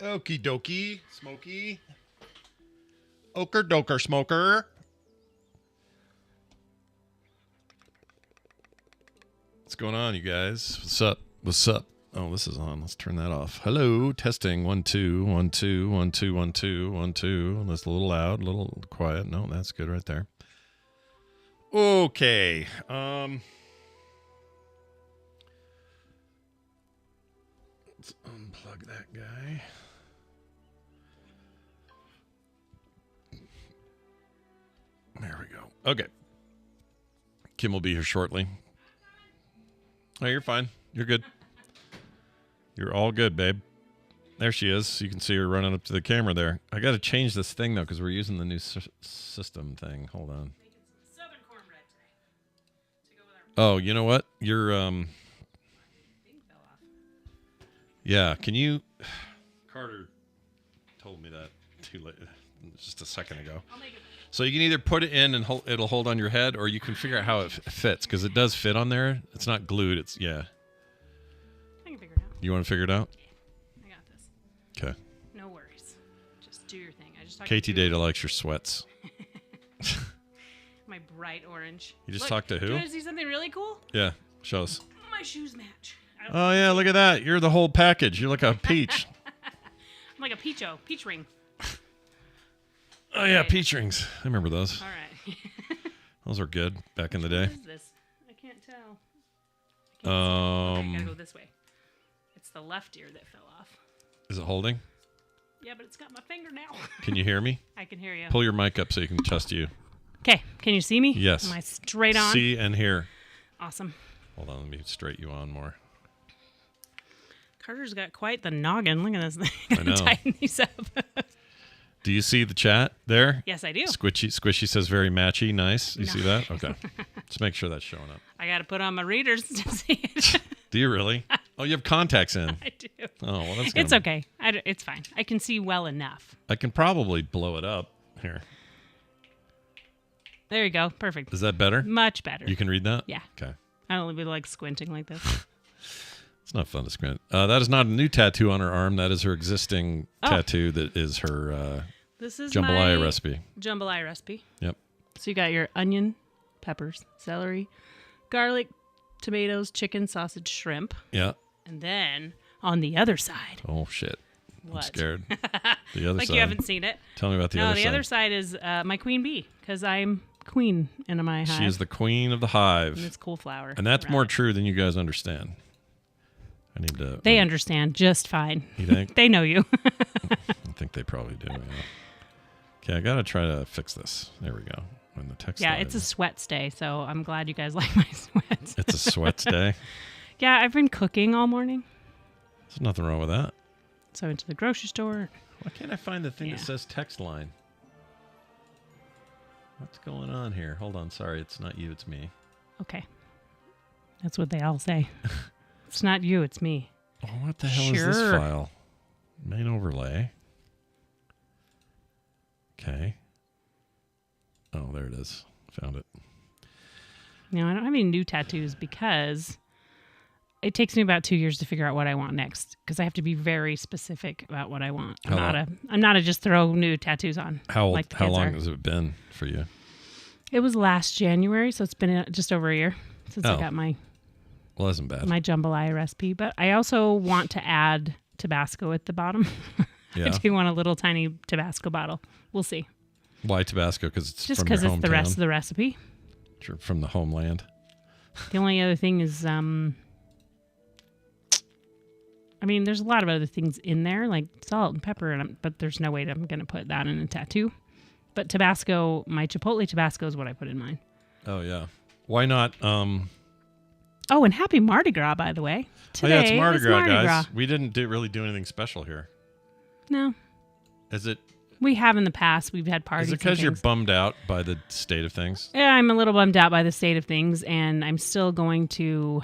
Okie dokie. Smoky. Oker doker smoker. What's going on, you guys? What's up? What's up? Oh, this is on. Let's turn that off. Hello, testing. 1 2 1 2 1 2 1 2 1 2. That's a little loud, a little quiet. No, that's good right there. Okay. Let's unplug that guy. There we go. Okay. Kim will be here shortly. Oh, you're fine. You're good. You're all good, babe. There she is. You can see her running up to the camera there. I got to change this thing, though, because we're using the new system thing. Hold on. Southern cornbread today to go with our... Oh, you know what? You're, yeah, can you... Carter told me that too late, just a second ago. I'll make it. So you can either put it in and it'll hold on your head, or you can figure out how it fits, because it does fit on there. It's not glued. It's, yeah. I can figure it out. You want to figure it out? Yeah, I got this. Okay. No worries. Just do your thing. I just KT Data likes your sweats. My bright orange. You just Look, talked to who? Do you want to see something really cool? Yeah, show us. My shoes match. Oh, yeah, look at that. You're the whole package. You're like a peach. I'm like a peach ring. Oh, yeah, peach rings. I remember those. All right. Those were good back in the day. What is this? I can't tell. I gotta go this way. It's the left ear that fell off. Is it holding? Yeah, but it's got my finger now. Can you hear me? I can hear you. Pull your mic up so you can adjust you. Okay, can you see me? Yes. Am I straight on? See and hear. Awesome. Hold on, let me straight you on more. Carter's got quite the noggin. Look at this thing. I know. Tighten these up. Do you see the chat there? Yes, I do. Squishy says very matchy. Nice. You No. see that? Okay. Let's make sure that's showing up. I got to put on my readers to see it. Do you really? Oh, you have contacts in. I do. Oh, well, that's It's okay. It's fine. I can see well enough. I can probably blow it up. Here. There you go. Perfect. Is that better? Much better. You can read that? Yeah. Okay. I don't be like squinting like this. It's not fun to squint. That is not a new tattoo on her arm. That is her existing tattoo. That is her this is jambalaya my recipe. Jambalaya recipe. Yep. So you got your onion, peppers, celery, garlic, tomatoes, chicken, sausage, shrimp. Yeah. And then on the other side. Oh, shit. What? I'm scared. The other like side. you haven't seen it. Tell me about the other side. No, the other side is my queen bee, because I'm queen in my hive. She is the queen of the hive. And it's cool flower. And that's more true than you guys understand. I need to... They understand just fine. You think? They know you. I think they probably do, yeah. Okay, I got to try to fix this. There we go. When the text Yeah, it's a sweats day, so I'm glad you guys like my sweats. It's a sweats day? Yeah, I've been cooking all morning. There's nothing wrong with that. So I went to the grocery store. Why can't I find the thing that says text line? What's going on here? Hold on. Sorry, it's not you. It's me. Okay. That's what they all say. It's not you. It's me. Oh, what the hell is this file? Main overlay. Okay. Oh, there it is. Found it. No, I don't have any new tattoos because it takes me about 2 years to figure out what I want next, because I have to be very specific about what I want. I'm not a just throw new tattoos on. How long are. has it been for you? It was last January, so it's been just over a year since I got my Well, that isn't bad. My jambalaya recipe. But I also want to add Tabasco at the bottom. Yeah. I do want a little tiny Tabasco bottle. We'll see. Why Tabasco? Because it's just from your hometown? because it's the rest of the recipe. From the homeland. The only other thing is, I mean, there's a lot of other things in there, like salt and pepper, but there's no way I'm going to put that in a tattoo. But Tabasco, my Chipotle Tabasco is what I put in mine. Oh, yeah. Why not... Oh, and happy Mardi Gras, by the way. Today it's Mardi Gras, guys. Gras. We didn't really do anything special here. No. Is it? We have in the past. We've had parties. Is it because you're bummed out by the state of things? Yeah, I'm a little bummed out by the state of things, and I'm still going to...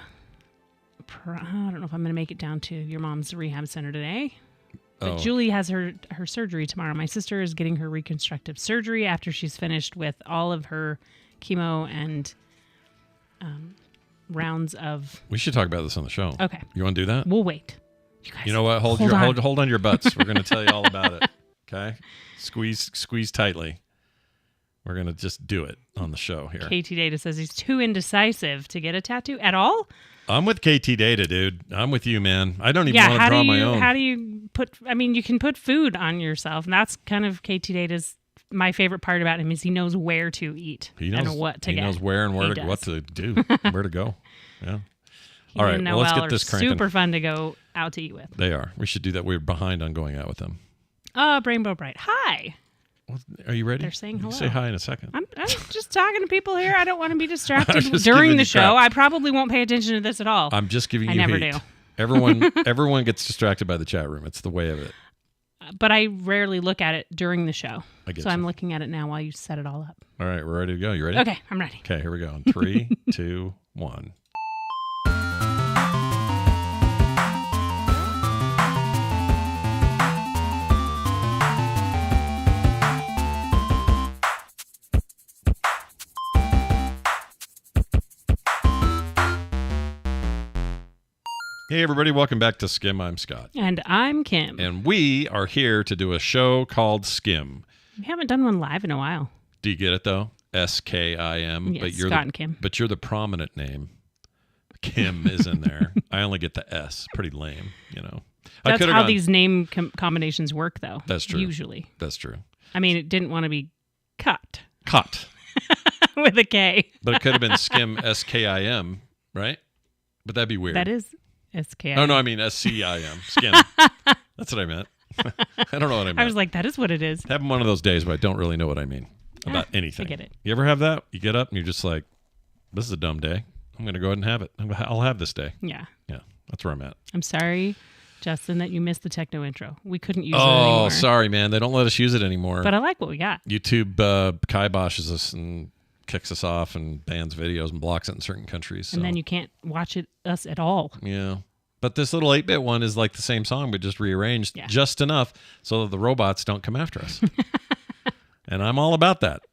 I don't know if I'm going to make it down to your mom's rehab center today. But Julie has her surgery tomorrow. My sister is getting her reconstructive surgery after she's finished with all of her chemo and rounds of... We should talk about this on the show. Okay. You want to do that? We'll wait. You know what? Hold on to your butts. We're going to tell you all about it. Okay? Squeeze tightly. We're going to just do it on the show here. KT Data says he's too indecisive to get a tattoo at all. I'm with KT Data, dude. I'm with you, man. I don't even want to draw my own. How do you you can put food on yourself. And that's kind of KT Data's, my favorite part about him is he knows where to eat and what to get. He knows where and what to do, where to go. Yeah. All right, well, let's get this cranking. Super fun to go out to eat with. They are. We should do that. We're behind on going out with them. Rainbow Bright. Hi. Are you ready? They're saying hello. You say hi in a second. I'm just talking to people here. I don't want to be distracted during the show. I probably won't pay attention to this at all. I'm just giving you I never heat. do. Everyone gets distracted by the chat room. It's the way of it. But I rarely look at it during the show. So I'm looking at it now while you set it all up. All right, we're ready to go. You ready? Okay, I'm ready. Okay, here we go. In 3, 2, 1. Hey, everybody. Welcome back to Skim. I'm Scott. And I'm Kim. And we are here to do a show called Skim. We haven't done one live in a while. Do you get it, though? S-K-I-M. Yes, Scott and Kim. But you're the prominent name. Kim is in there. I only get the S. Pretty lame, you know. That's how these name combinations work, though. That's true. Usually. That's true. I mean, it didn't want to be cut. Cut. With a K. But it could have been Skim, S-K-I-M, right? But that'd be weird. That is S-K-I-M. Oh, no, I mean S-C-I-M. Skim. That's what I meant. I don't know what I meant. I was like, that is what it is. Having one of those days where I don't really know what I mean about anything. I get it. You ever have that? You get up and you're just like, this is a dumb day. I'm going to go ahead and have it. I'll have this day. Yeah. Yeah, that's where I'm at. I'm sorry, Justin, that you missed the techno intro. We couldn't use it anymore. Oh, sorry, man. They don't let us use it anymore. But I like what we got. YouTube kiboshes us and kicks us off and bans videos and blocks it in certain countries. And then you can't watch us at all. Yeah. But this little 8-bit one is like the same song, but just rearranged just enough so that the robots don't come after us. And I'm all about that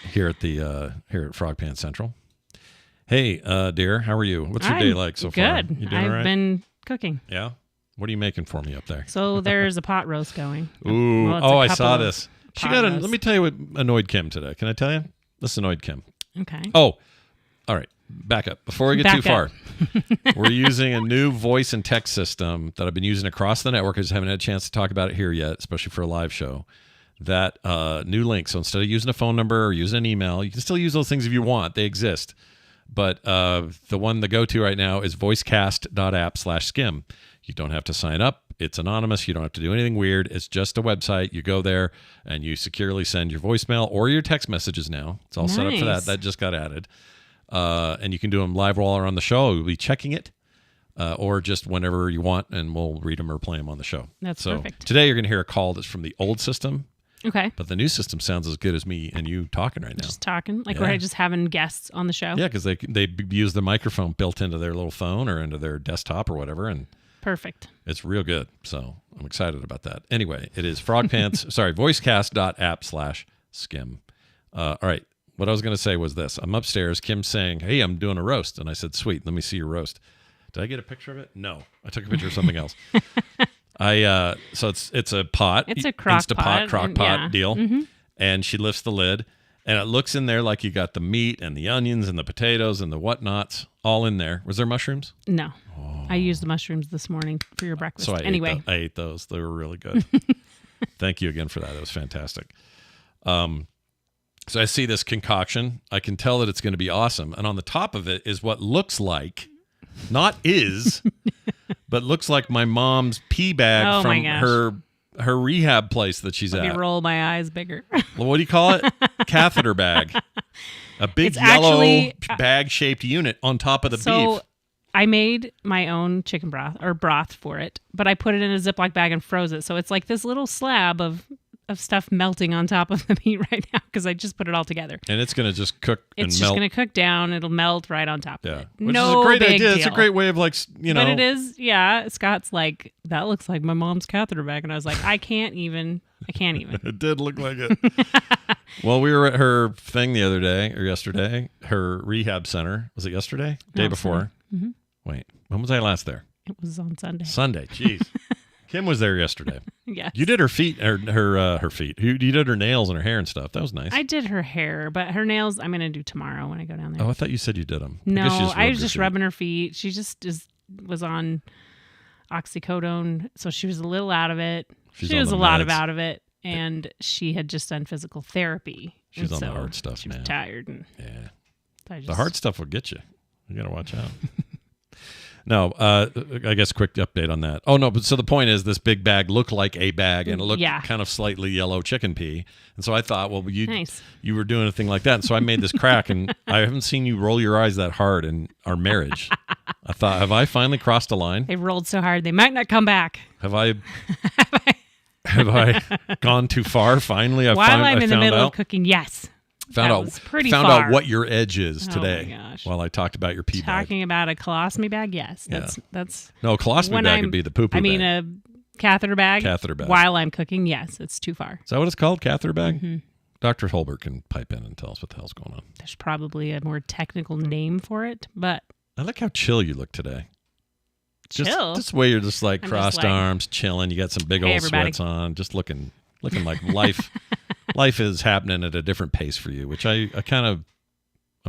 here at Frog Pants Central. Hey, dear, how are you? What's your day like so far? Good. You doing all right? I've been cooking. Yeah? What are you making for me up there? So there's a pot roast going. Ooh. Well, I saw this. Let me tell you what annoyed Kim today. Can I tell you? This annoyed Kim. Okay. Oh, all right. Back up. Before we get too far, we're using a new voice and text system that I've been using across the network. I just haven't had a chance to talk about it here yet, especially for a live show. That new link. So instead of using a phone number or using an email, you can still use those things if you want. They exist. But the one to go to right now is voicecast.app/skim. You don't have to sign up. It's anonymous. You don't have to do anything weird. It's just a website. You go there and you securely send your voicemail or your text messages now. It's all set up for that. That just got added. And you can do them live while we're on the show. We'll be checking it or just whenever you want, and we'll read them or play them on the show. That's perfect. Today you're going to hear a call that's from the old system. Okay. But the new system sounds as good as me and you talking right now. Just talking? Like we're just having guests on the show? Yeah, because they use the microphone built into their little phone or into their desktop or whatever, and perfect. It's real good. So I'm excited about that. Anyway, it is voicecast.app/skim. All right. What I was going to say was this. I'm upstairs. Kim's saying, hey, I'm doing a roast. And I said, sweet, let me see your roast. Did I get a picture of it? No. I took a picture of something else. So it's a pot. It's a crock pot deal. Mm-hmm. And she lifts the lid. And it looks in there like you got the meat and the onions and the potatoes and the whatnots all in there. Was there mushrooms? No. Oh. I used the mushrooms this morning for your breakfast. So I ate those. They were really good. Thank you again for that. It was fantastic. So I see this concoction. I can tell that it's going to be awesome. And on the top of it is what looks like, not is, but looks like my mom's pee bag from her rehab place that she's at. Let me roll my eyes bigger. Well, what do you call it? Catheter bag. A big yellow bag-shaped unit on top of the beef. I made my own chicken broth for it, but I put it in a Ziploc bag and froze it. So it's like this little slab of stuff melting on top of the meat right now because I just put it all together. And it's going to just cook and melt. It's just going to cook down. It'll melt right on top of it. Which is a great idea. Deal. It's a great way of But it is, Scott's like, that looks like my mom's catheter bag. And I was like, I can't even. It did look like it. Well, we were at her thing the other day or yesterday, her rehab center. Was it yesterday? Day before. Mm-hmm. Wait, when was I last there? It was on Sunday. Jeez. Kim was there yesterday. Yes. You did her feet, her feet. You did her nails and her hair and stuff. That was nice. I did her hair, but her nails I'm going to do tomorrow when I go down there. Oh, I thought you said you did them. No, I was just rubbing her feet. She just was on oxycodone, so she was a little out of it. She was a lot out of it, and she had just done physical therapy. She's on the hard stuff, she was tired. And so the hard stuff will get you. You got to watch out. No, I guess quick update on that. Oh, no, but so the point is this big bag looked like a bag, and it looked kind of slightly yellow chicken pea. And so I thought, well, you were doing a thing like that. And so I made this crack, and I haven't seen you roll your eyes that hard in our marriage. I thought, have I finally crossed a line? They rolled so hard, they might not come back. Have I gone too far? Finally, While I'm in the middle of cooking, yes. Found out what your edge is today. Oh my gosh. While I talked about your pee bag. Talking about a colostomy bag, yes. That's no, colostomy bag would be the poo-poo bag. A catheter bag. Catheter bag. While I'm cooking, yes, it's too far. Is that what it's called? Catheter bag? Mm-hmm. Dr. Holbert can pipe in and tell us what the hell's going on. There's probably a more technical name for it, but I like how chill you look today. Chill? Just the way you're just like crossed arms, chilling. You got some big old sweats on, just looking like life is happening at a different pace for you, which I'm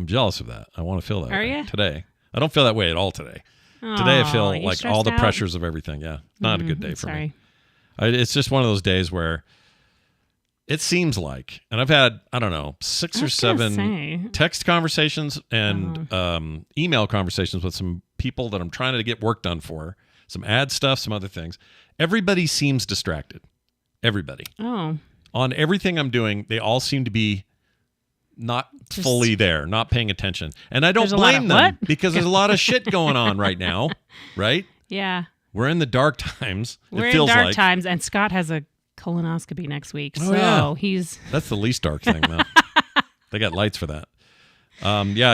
jealous of that. I want to feel that way today. I don't feel that way at all today. Today I feel like all the pressures of everything. Yeah. Not a good day for me. It's just one of those days where it seems like, and I've had, I don't know, 6 or 7 text conversations and email conversations with some people that I'm trying to get work done for, some ad stuff, some other things. Everybody seems distracted. Everybody. Oh. On everything I'm doing, they all seem to be not fully there, not paying attention. And I don't blame them because there's a lot of shit going on right now, right? Yeah. We're in the dark times. We're in dark times, and Scott has a colonoscopy next week. That's the least dark thing, though. They got lights for that.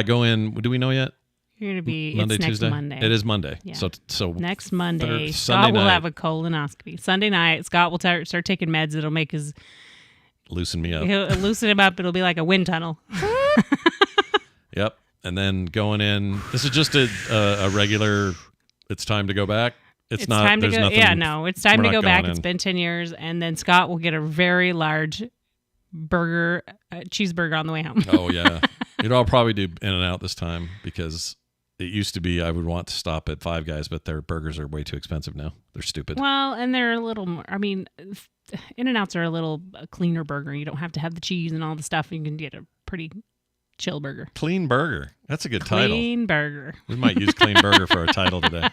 Go in. Do we know yet? You're going to be Monday, it's Tuesday? Next Monday. It is Monday. Yeah. So next Monday, Scott will have a colonoscopy. Sunday night, Scott will start taking meds. It'll make his loosen me up. He'll loosen him up. It'll be like a wind tunnel. Yep. And then going in. This is just a regular. It's time to go back. It's not. Time to go. Nothing, yeah, no. It's time to go back. It's been 10 years, and then Scott will get a very large cheeseburger on the way home. Oh yeah. I'll probably do In-N-Out this time because it used to be I would want to stop at Five Guys, but their burgers are way too expensive now. They're stupid. Well, and they're a little more, I mean, In-N-Outs are a cleaner burger. You don't have to have the cheese and all the stuff. You can get a pretty chill burger. Clean Burger. That's a good title. Clean Burger. We might use Clean Burger for our title today.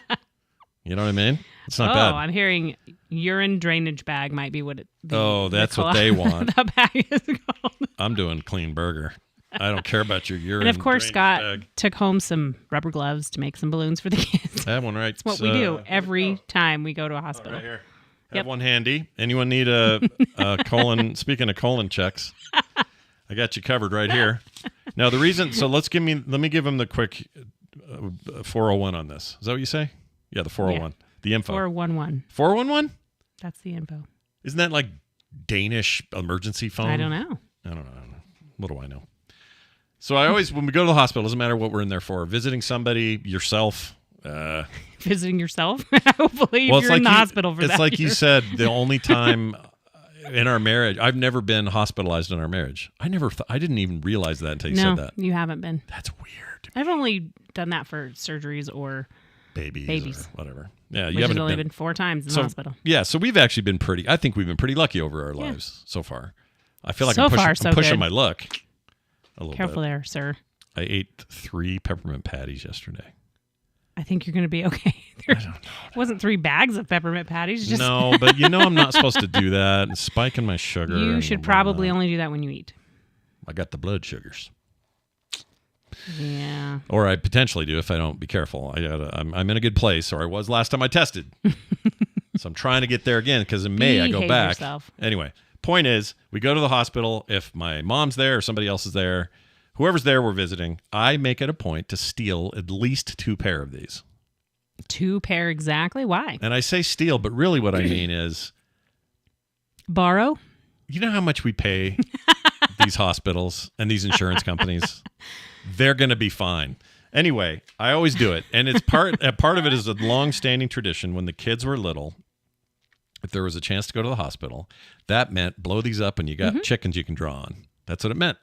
You know what I mean? It's not bad. Oh, I'm hearing urine drainage bag might be what it that's what they want. The bag is called. I'm doing Clean Burger. I don't care about your urine. And of course, Scott took home some rubber gloves to make some balloons for the kids. I have one right. That's what we do every time we go to a hospital. Right here. Have one handy. Anyone need a colon? Speaking of colon checks, I got you covered right here. Now the reason. So let me give him the quick 401 on this. Is that what you say? Yeah, the 401. Yeah. The info. 411. 411. That's the info. Isn't that like Danish emergency phone? I don't know. What do I know? So I always, when we go to the hospital, doesn't matter what we're in there for, visiting somebody, yourself. Visiting yourself? Hopefully you're in the hospital for that. It's like you said, the only time in our marriage, I've never been hospitalized in our marriage. I didn't even realize that until you said that. No, you haven't been. That's weird. I've only done that for surgeries or babies. Or whatever. Yeah, you haven't only been 4 times in the hospital. Yeah, so we've actually been I think we've been pretty lucky over our lives so far. I feel like I'm pushing my luck. Careful there, sir. I ate 3 peppermint patties yesterday. I think you're going to be okay. I don't know. It wasn't 3 bags of peppermint patties. No, but I'm not supposed to do that. And spiking my sugar. You should probably only do that when you eat. I got the blood sugars. Yeah. Or I potentially do if I don't be careful. I'm in a good place, or I was last time I tested. So I'm trying to get there again because in May I go back. Yourself. Anyway, point is, we go to the hospital. If my mom's there or somebody else is there, whoever's there we're visiting, I make it a point to steal at least 2 pair of these. 2 pair exactly? Why? And I say steal, but really what I mean is... borrow? You know how much we pay these hospitals and these insurance companies? They're going to be fine. Anyway, I always do it. And it's part of it is a long-standing tradition. When the kids were little, if there was a chance to go to the hospital, that meant blow these up and you got chickens you can draw on. That's what it meant.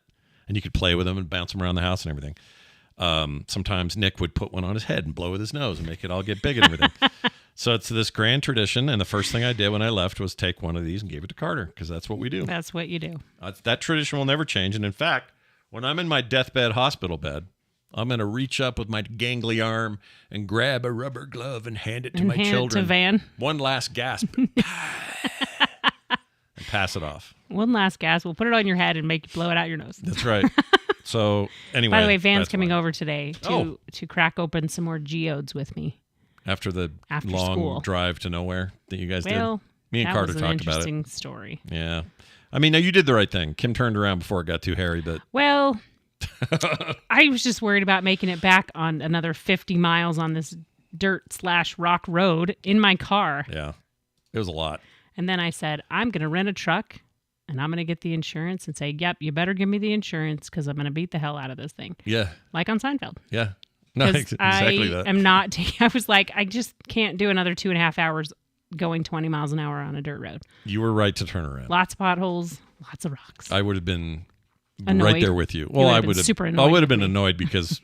And you could play with them and bounce them around the house and everything. Sometimes Nick would put one on his head and blow with his nose and make it all get big and everything. So it's this grand tradition. And the first thing I did when I left was take one of these and gave it to Carter because that's what we do. That's what you do. That tradition will never change. And in fact, when I'm in my deathbed hospital bed, I'm going to reach up with my gangly arm and grab a rubber glove and hand it to my children. It to Van. One last gasp. And pass it off. One last gasp. We'll put it on your head and make you blow it out your nose. That's right. So anyway. By the way, Van's coming over today to crack open some more Geodes with me. After long school. drive to nowhere that you guys did? Me and that Carter was talked an about it. interesting story. Yeah. I mean, you did the right thing. Kim turned around before it got too hairy, but... Well, I was just worried about making it back on another 50 miles on this dirt/rock road in my car. Yeah. It was a lot. And then I said, I'm going to rent a truck and I'm going to get the insurance and say, yep, you better give me the insurance because I'm going to beat the hell out of this thing. Yeah. Like on Seinfeld. Yeah. No, exactly that. I was like, I just can't do another 2.5 hours going 20 miles an hour on a dirt road. You were right to turn around. Lots of potholes, lots of rocks. I would have been annoyed. Right there with you. Well, I would have super annoyed. I would have been annoyed because,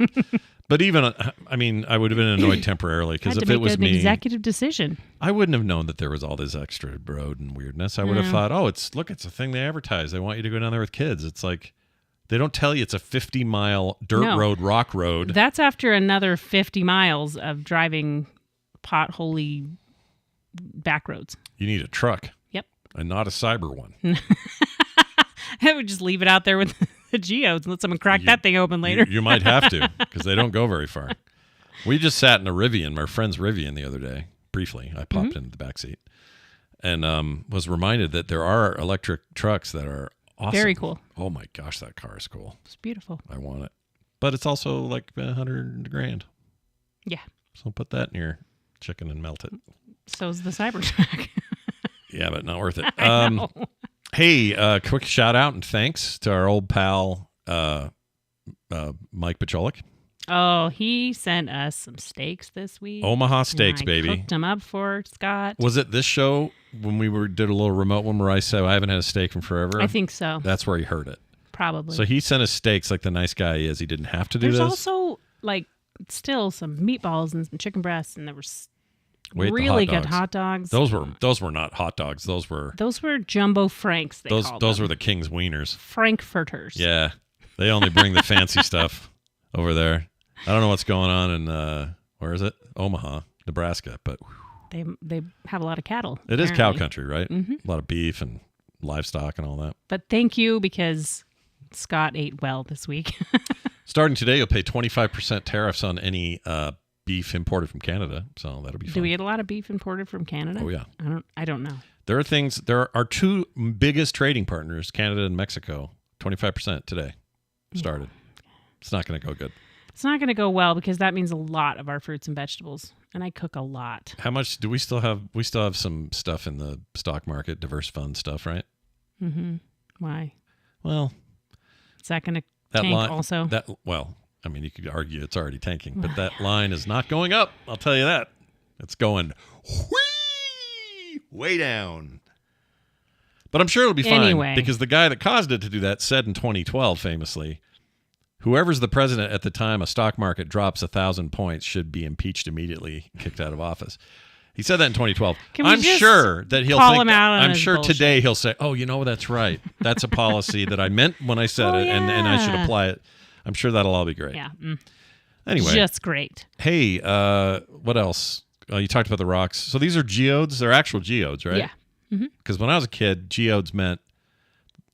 but even, I mean, I would have been annoyed temporarily because if it was me, executive decision. I wouldn't have known that there was all this extra road and weirdness. I would have thought, it's a thing they advertise. They want you to go down there with kids. It's like, they don't tell you it's a 50-mile dirt road, rock road. That's after another 50 miles of driving potholy back roads. You need a truck. Yep. And not a cyber one. I would just leave it out there with the Geodes and let someone crack that thing open later. You might have to because they don't go very far. We just sat in a Rivian, our friend's Rivian the other day, briefly. I popped into the back seat and was reminded that there are electric trucks that are awesome. Very cool. Oh my gosh, that car is cool. It's beautiful. I want it. But it's also like $100,000. Yeah. So put that in your chicken and melt it. So's the Cybertruck. Yeah, but not worth it. I know. Hey, quick shout out and thanks to our old pal Mike Pacholik. Oh, he sent us some steaks this week. Omaha steaks, baby. Cooked them up for Scott. Was it this show when we did a little remote one where I said I haven't had a steak in forever? I think so. That's where he heard it. Probably. So he sent us steaks like the nice guy he is. He didn't have to do this. There's also still some meatballs and some chicken breasts, and there was really good hot dogs. Those were not hot dogs. Those were jumbo Franks. Those were the King's Wieners. Frankfurters. Yeah, they only bring the fancy stuff over there. I don't know what's going on in where is it? Omaha, Nebraska, but they have a lot of cattle. It is cow country, right? Mm-hmm. A lot of beef and livestock and all that. But thank you because Scott ate well this week. Starting today, you'll pay 25% tariffs on any beef imported from Canada, so that'll be fun. Do we get a lot of beef imported from Canada? Oh yeah. I don't know. There are two biggest trading partners, Canada and Mexico. 25% today started. It's not going to go good. It's not going to go well because that means a lot of our fruits and vegetables, and I cook a lot. How much do we still have? We still have some stuff in the stock market, diverse fund stuff, right? Mm-hmm. Why? Well, is that going to tank also? I mean, you could argue it's already tanking, but that line is not going up. I'll tell you that. It's going way down. But I'm sure it'll be fine because the guy that caused it to do that said in 2012, famously, whoever's the president at the time a stock market drops 1,000 points should be impeached immediately, kicked out of office. He said that in 2012. I'm sure that he'll think. I'm sure today he'll say, "Oh, that's right. That's a policy that I meant when I said it, and I should apply it." I'm sure that'll all be great. Yeah. Anyway, just great. Hey, what else? You talked about the rocks. So these are geodes. They're actual geodes, right? Yeah. Because when I was a kid, geodes meant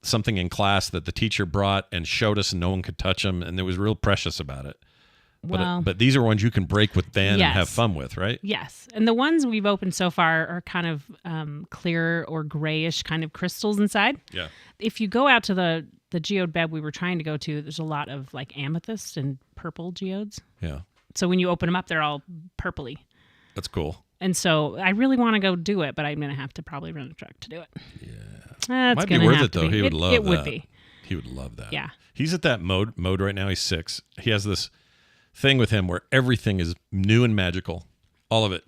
something in class that the teacher brought and showed us and no one could touch them, and it was real precious about it. But these are ones you can break with Van and have fun with, right? Yes. And the ones we've opened so far are kind of clear or grayish kind of crystals inside. Yeah. If you go out to the geode bed we were trying to go to, there's a lot of like amethyst and purple geodes. Yeah. So when you open them up, they're all purpley. That's cool. And so I really want to go do it, but I'm going to have to probably rent a truck to do it. Yeah. Might be worth it, though. He would love that. It would be. He would love that. Yeah. He's at that mode right now. He's 6. He has this thing with him where everything is new and magical. All of it.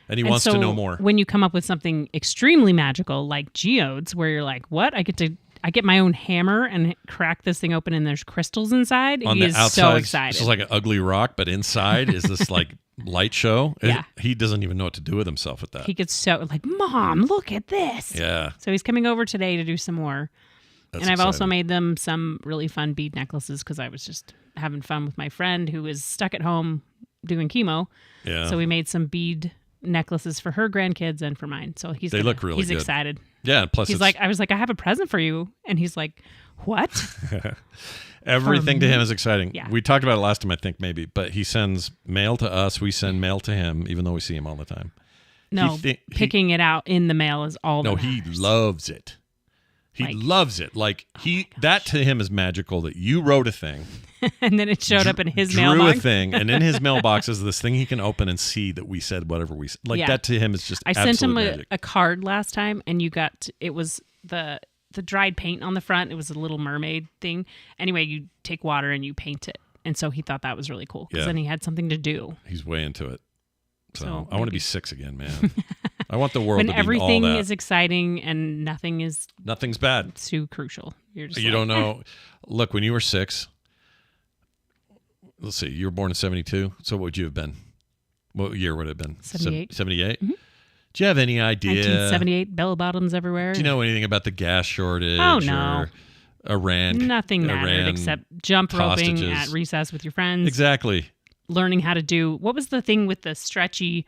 And he wants to know more. When you come up with something extremely magical like geodes, where you're like, what? I get my own hammer and crack this thing open and there's crystals inside. On He the is outside, so excited. it's just like an ugly rock, but inside is this like light show. Yeah. He doesn't even know what to do with himself at that. He gets so like, Mom, look at this. Yeah. So he's coming over today to do some more. That's and I've also exciting. made them some really fun bead necklaces because I was just having fun with my friend who was stuck at home doing chemo. Yeah. So we made some bead necklaces for her grandkids and for mine. So They look really he's good. excited. Yeah. And plus, He's like, I was like, I have a present for you. And he's like, what? everything to him is exciting. Yeah. We talked about it last time, I think, maybe. But he sends mail to us. We send mail to him, even though we see him all the time. No, picking it out in the mail is all No, that he matters. loves it. He loves it. Like that to him is magical. That you wrote a thing, and then it showed up in his drew mailbox. a thing, and in his mailbox is this thing he can open and see that we said whatever we said. Like Yeah. that to him is just. I sent him magic. a card last time, and it was the dried paint on the front. It was a little mermaid thing. Anyway, you take water and you paint it, and so he thought that was really cool because Yeah. then he had something to do. He's way into it. So I want maybe- to be 6 again, man. I want the world When to be all everything that. is exciting and nothing is Nothing's bad. too crucial. You're just You don't know. Look, when you were 6, let's see, you were born in 72. So what would you have been? What year would it have been? 78. 78? Do you have any idea? 1978, bell bottoms everywhere. Do you know anything about the gas shortage? Oh, no. Or Iran? Nothing mattered Iran except jump roping hostages. at recess with your friends. Exactly. Learning how to do, what was the thing with the stretchy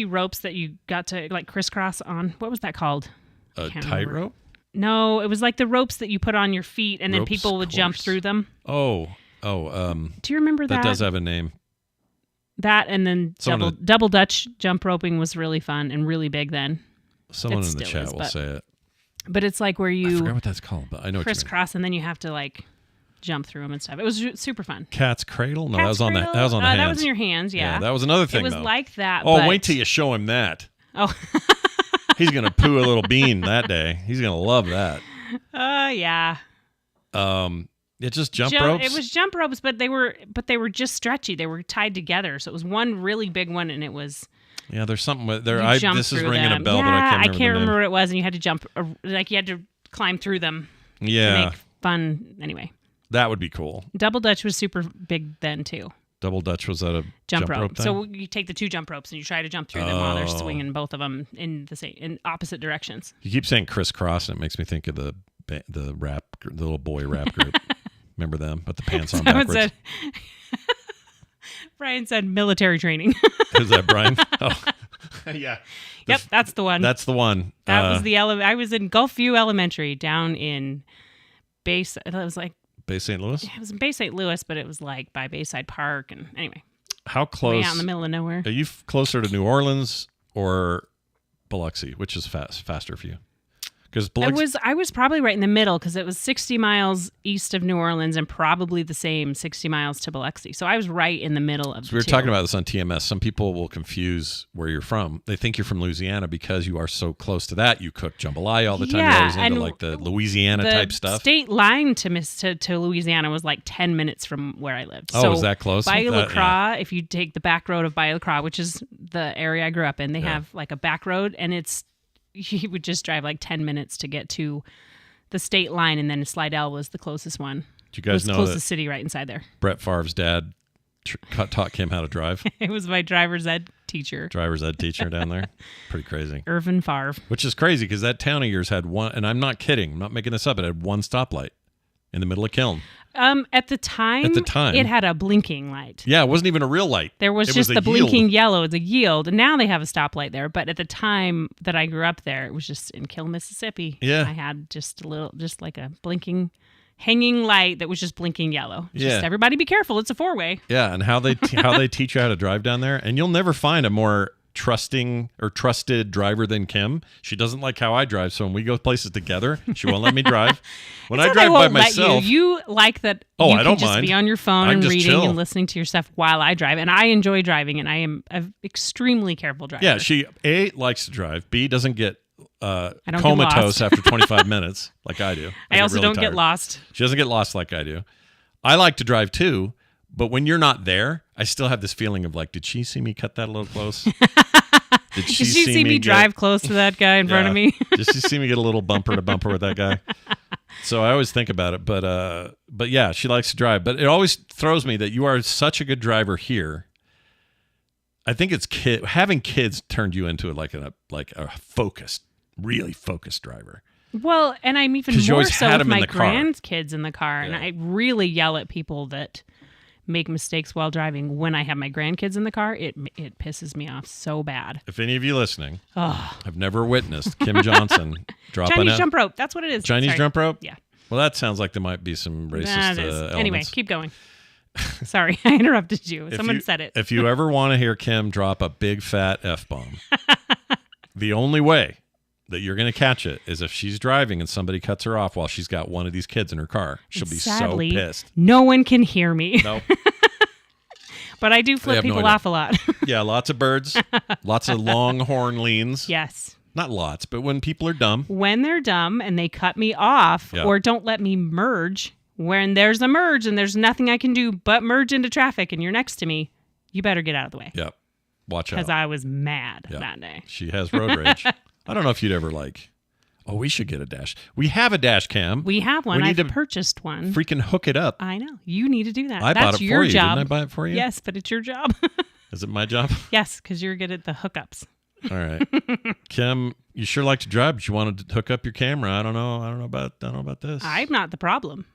ropes that you got to like crisscross on? What was that called? A Can't tightrope? remember. No, it was like the ropes that you put on your feet and then Ropes people would jump course. through them. Oh, Do you remember that that? does have a name. That and then Someone double Dutch jump roping was really fun and really big then. Someone It in the still chat is, will but say it. But it's like where I forgot you what that's called, but I know what you mean. crisscross and then you have to like jump through them and stuff. It was super fun. Cat's cradle? No, Cat's that was on the cradle? that was on the hands. That was in your hands, yeah. that was another thing. It was though. like that. Oh, but... wait till you show him that. Oh, He's gonna poo a little bean that day. He's gonna love that. yeah. It's just jump ropes. It was jump ropes, but they were just stretchy. They were tied together, so it was one really big one, and it was. Yeah, there's something with there. You jump This is through ringing them. a bell, yeah, but I can't remember. what it was, and you had to jump, like you had to climb through them. Yeah, To make fun. Anyway, that would be cool. double Dutch was super big then too. Double Dutch was that a Jump rope. thing? So you take the 2 jump ropes and you try to jump through them while they're swinging both of them in opposite directions. You keep saying crisscross, and it makes me think of the little boy rap group. Remember them? But the pants on Someone backwards. said, Brian said military training. Who's that, Brian? Oh, yeah. Yep, that's the one. That's the one. That was the I was in Gulfview Elementary down in It was like Bay St. Louis. it was in Bay St. Louis, but it was like by Bayside Park, and anyway, How way close? out in the middle of nowhere. Are you closer to New Orleans or Biloxi? Which is faster for you? Because I was probably right in the middle because it was 60 miles east of New Orleans and probably the same 60 miles to Biloxi. So I was right in the middle of the we were two. talking about this on TMS. Some people will confuse where you're from. They think you're from Louisiana because you are so close to that. You cook jambalaya all the time. Yeah, You're always into and like the Louisiana the type stuff. State line to Louisiana was like 10 minutes from where I lived. Oh, so is that close? Bayou La That- Croix, if you take the back road of Bayou La Croix, which is the area I grew up in, they have like a back road, and you would just drive like 10 minutes to get to the state line, and then Slidell was the closest one. Do you guys know closest that city right inside there. Brett Favre's dad taught Kim how to drive? It was my driver's ed teacher, Driver's ed teacher down there. Pretty crazy. Irvin Favre. Which is crazy because that town of yours had one, and I'm not kidding, I'm not making this up, it had one stoplight in the middle of Kiln. At the time, it had a blinking light. Yeah, it wasn't even a real light. There was It just a the blinking yield. yellow, the yield. And now they have a stoplight there. But at the time that I grew up there, it was just in Kiln, Mississippi. Yeah. I had just like a blinking, hanging light that was just blinking yellow. Yeah. Just everybody be careful. It's a 4-way. Yeah, and how they teach you how to drive down there, and you'll never find a more trusting or trusted driver than Kim. She doesn't like how I drive, so when we go places together, she won't let me drive. When I It's not drive they by won't let myself, you like that. Oh, you I can don't just mind. be on your phone I'm and just reading chill. and listening to your stuff while I drive, and I enjoy driving, and I am an extremely careful driver. yeah, she A, likes to drive, B, doesn't get don't get comatose lost. after 25 minutes like I do. I get also really don't tired. get lost. She doesn't get lost like I do. I like to drive too, But when you're not there, I still have this feeling of like, did she see me cut that a little close? Did she see me drive close to that guy in front of me? Did she see me get a little bumper to bumper with that guy? So I always think about it. But yeah, she likes to drive. But it always throws me that you are such a good driver here. I think it's having kids turned you into like a focused, really focused driver. Well, and I'm even more so with my grandkids in the car. Yeah. And I really yell at people that make mistakes while driving when I have my grandkids in the car. It pisses me off so bad. If any of you listening have never witnessed Kim Johnson drop Chinese jump rope. That's what it is. Chinese jump rope? Yeah. Well, that sounds like there might be some racist elements. Anyway, keep going. Sorry, I interrupted you. Someone said it. If you ever want to hear Kim drop a big fat F-bomb, the only way that you're going to catch it is if she's driving and somebody cuts her off while she's got one of these kids in her car. She'll be sadly, so pissed. No one can hear me. Nope. But I do flip people off a lot. Yeah, lots of birds, lots of longhorn leans. Yes. Not lots, but when people are dumb. When they're dumb and they cut me off or don't let me merge, when there's a merge and there's nothing I can do but merge into traffic and you're next to me, you better get out of the way. Yep. Watch out. Because I was mad that day. She has road rage. I don't know if you'd ever we should get a dash. We have a dash cam. We have one. I've purchased one. Freaking hook it up. I know. You need to do that. I bought it for you. Job. Didn't I buy it for you? Yes, but it's your job. Is it my job? Yes, because you're good at the hookups. All right. Kim, you sure like to drive, but you wanted to hook up your camera. I don't know about this. I'm not the problem.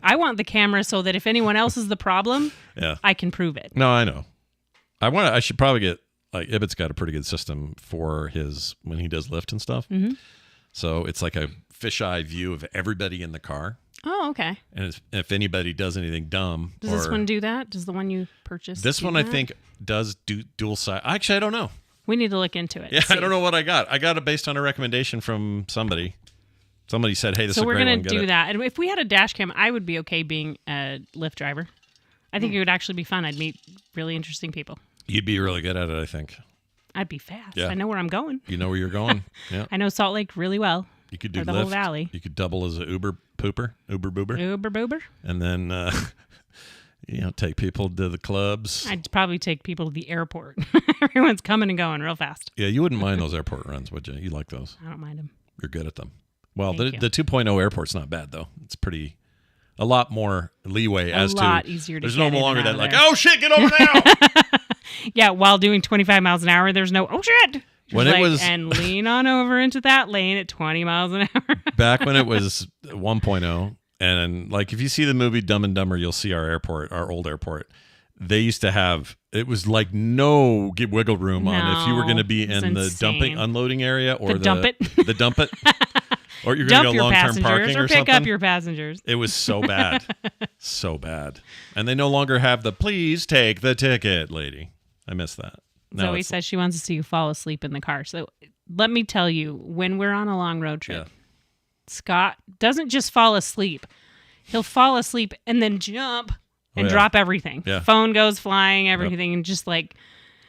I want the camera so that if anyone else is the problem, I can prove it. No, I know. I should probably get Ibbott's got a pretty good system for when he does lift and stuff. Mm-hmm. So it's like a fisheye view of everybody in the car. Oh, okay. And if anybody does anything dumb. Does this one do that? Does the one you purchased This one, I think, does do dual side. Actually, I don't know. We need to look into it. Yeah, I don't know what I got. I got it based on a recommendation from somebody. Somebody said, hey, this is a great one. So we're going to do that. And if we had a dash cam, I would be okay being a Lyft driver. I think it would actually be fun. I'd meet really interesting people. You'd be really good at it, I think. I'd be fast. Yeah. I know where I'm going. You know where you're going. Yeah. I know Salt Lake really well. You could do the whole valley. You could double as an Uber boober. Uber boober. And then, take people to the clubs. I'd probably take people to the airport. Everyone's coming and going real fast. Yeah, you wouldn't mind those airport runs, would you? You like those? I don't mind them. You're good at them. Well, the 2.0 airport's not bad, though. It's a lot more leeway as to. A lot easier to There's get no longer that, there. oh, shit, get over now. Yeah, while doing 25 miles an hour, there's no, oh, shit. When it was and lean on over into that lane at 20 miles an hour. Back when it was 1.0, and if you see the movie Dumb and Dumber, you'll see our old airport. They used to have, it was like no wiggle room on if you were going to be in the unloading area or dump it. The dump it. Or you're going to go long-term parking or pick something. Up your passengers. It was so bad. So bad. And they no longer have the please take the ticket, lady. I miss that. Zoe says she wants to see you fall asleep in the car. So let me tell you, when we're on a long road trip, Scott doesn't just fall asleep. He'll fall asleep and then jump and drop everything. Yeah. Phone goes flying, everything, and just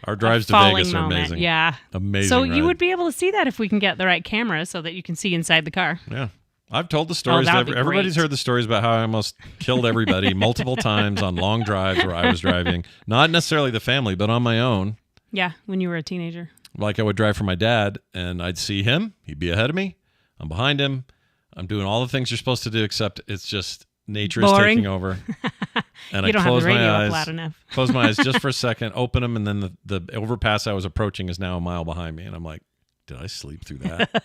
our drives to Vegas are amazing. Yeah. Amazing. So you would be able to see that if we can get the right camera so that you can see inside the car. Yeah. I've told the stories. Everybody's heard the stories about how I almost killed everybody multiple times on long drives where I was driving. Not necessarily the family, but on my own. Yeah, when you were a teenager. I would drive for my dad, and I'd see him. He'd be ahead of me. I'm behind him. I'm doing all the things you're supposed to do, except it's just nature is taking over. And you don't have the radio up loud enough. Close my eyes just for a second, open them, and then the overpass I was approaching is now a mile behind me. And I'm like, did I sleep through that?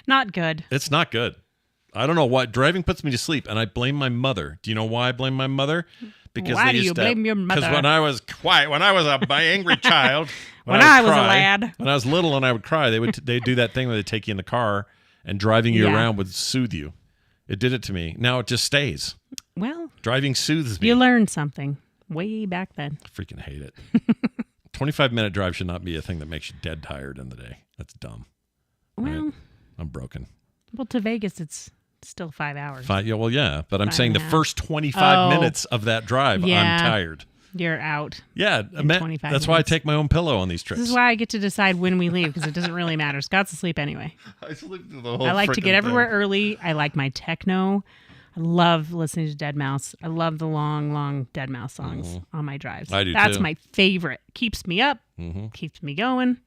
Not good. It's not good. I don't know why. Driving puts me to sleep, and I blame my mother. Do you know why I blame my mother? Because why do you blame your mother? Because when I was my angry child, when I was a lad, when I was little and I would cry, they'd do that thing where they take you in the car and driving you around would soothe you. It did it to me. Now it just stays. Well, driving soothes me. You learned something way back then. I freaking hate it. 25-minute drive should not be a thing that makes you dead tired in the day. That's dumb. Well, right? I'm broken. Well, to Vegas, it's still 5 hours. But I'm saying the first 25 minutes of that drive, I'm tired. You're out. Yeah, that's why I take my own pillow on these trips. This is why I get to decide when we leave, because it doesn't really matter. Scott's asleep anyway. I sleep through the whole I like to get everywhere thing. early. I like my techno. I love listening to Dead Mouse. I love the long, long Dead Mouse songs on my drives. I do That's too. my favorite. Keeps me up, keeps me going.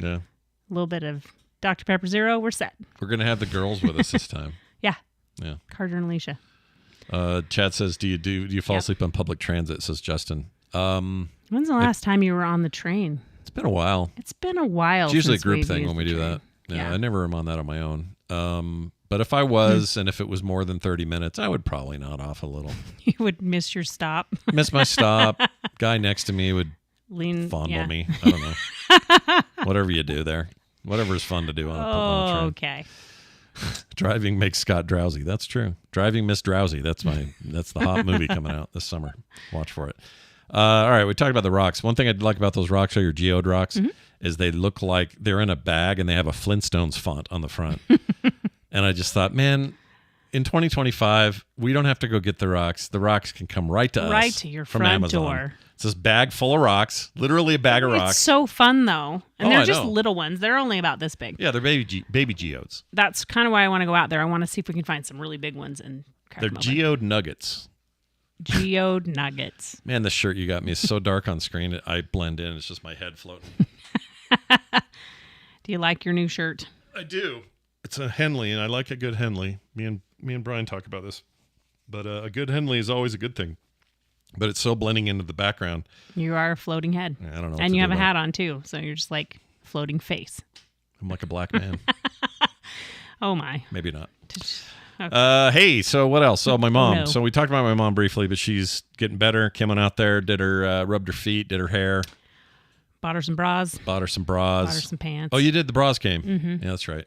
Yeah. A little bit of Dr. Pepper Zero. We're set. We're going to have the girls with us this time. Yeah. Yeah. Carter and Alicia. Chad says, do you fall asleep on public transit, says Justin. When's the last time you were on the train? It's been a while. It's been a while. It's usually a since group we've thing used when we the do train. that. Yeah, Yeah. I never am on that on my own. But if I was, and if it was more than 30 minutes, I would probably nod off a little. You would miss your stop. Miss my stop. Guy next to me would Lean. fondle yeah. me. I don't know. Whatever you do there. Whatever's fun to do on a train. Okay. Driving makes Scott drowsy. That's true. Driving Miss Drowsy. That's the hot movie coming out this summer. Watch for it. All right, we talked about the rocks. One thing I like about those rocks are your geode rocks is they look like they're in a bag and they have a Flintstones font on the front. And I just thought, man, in 2025, we don't have to go get the rocks. The rocks can come right to us. Right to your from front Amazon. door. It's this bag full of rocks, literally a bag of It's rocks. so fun, though. And Oh, they're I just know. little ones. They're only about this big. Yeah, they're baby geodes. That's kind of why I want to go out there. I want to see if we can find some really big ones and crack They're them open. geode nuggets. Geode nuggets. Man, this shirt you got me is so dark on screen. I blend in. It's just my head floating. Do you like your new shirt? I do. It's a Henley, and I like a good Henley. Me and Brian talk about this, but a good Henley is always a good thing. But it's so blending into the background. You are a floating head. I don't know. what And to you do have a about hat on, too. So you're just like floating face. it. I'm like a black man. Oh, my. Maybe not. Okay. Hey, so what else? Oh, my mom. No. So we talked about my mom briefly, but she's getting better. Kim went out there, did her, rubbed her feet, did her hair, Bought her some bras. bought her some bras. Bought her some pants. Oh, you did the bras game. Mm-hmm. Yeah, that's right.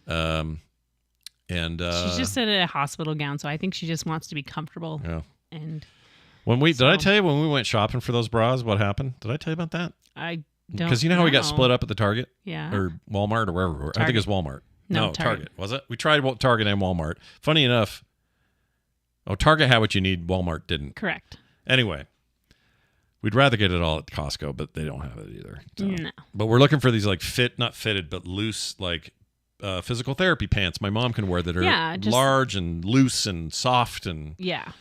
And She's just in a hospital gown, so I think she just wants to be comfortable. yeah. And Did I So- tell you when we went shopping for those bras, what happened? Did I tell you about that? I don't Because you know how we got split up at the Target Yeah. or Walmart or wherever we were? I think it was Walmart. No, Target. Was it? We tried Target and Walmart. Funny enough, Target had what you need. Walmart didn't. Correct. Anyway, we'd rather get it all at Costco, but they don't have it either. So. No. But we're looking for these like not fitted, but loose like physical therapy pants my mom can wear that are just- large and loose and soft and, Yeah.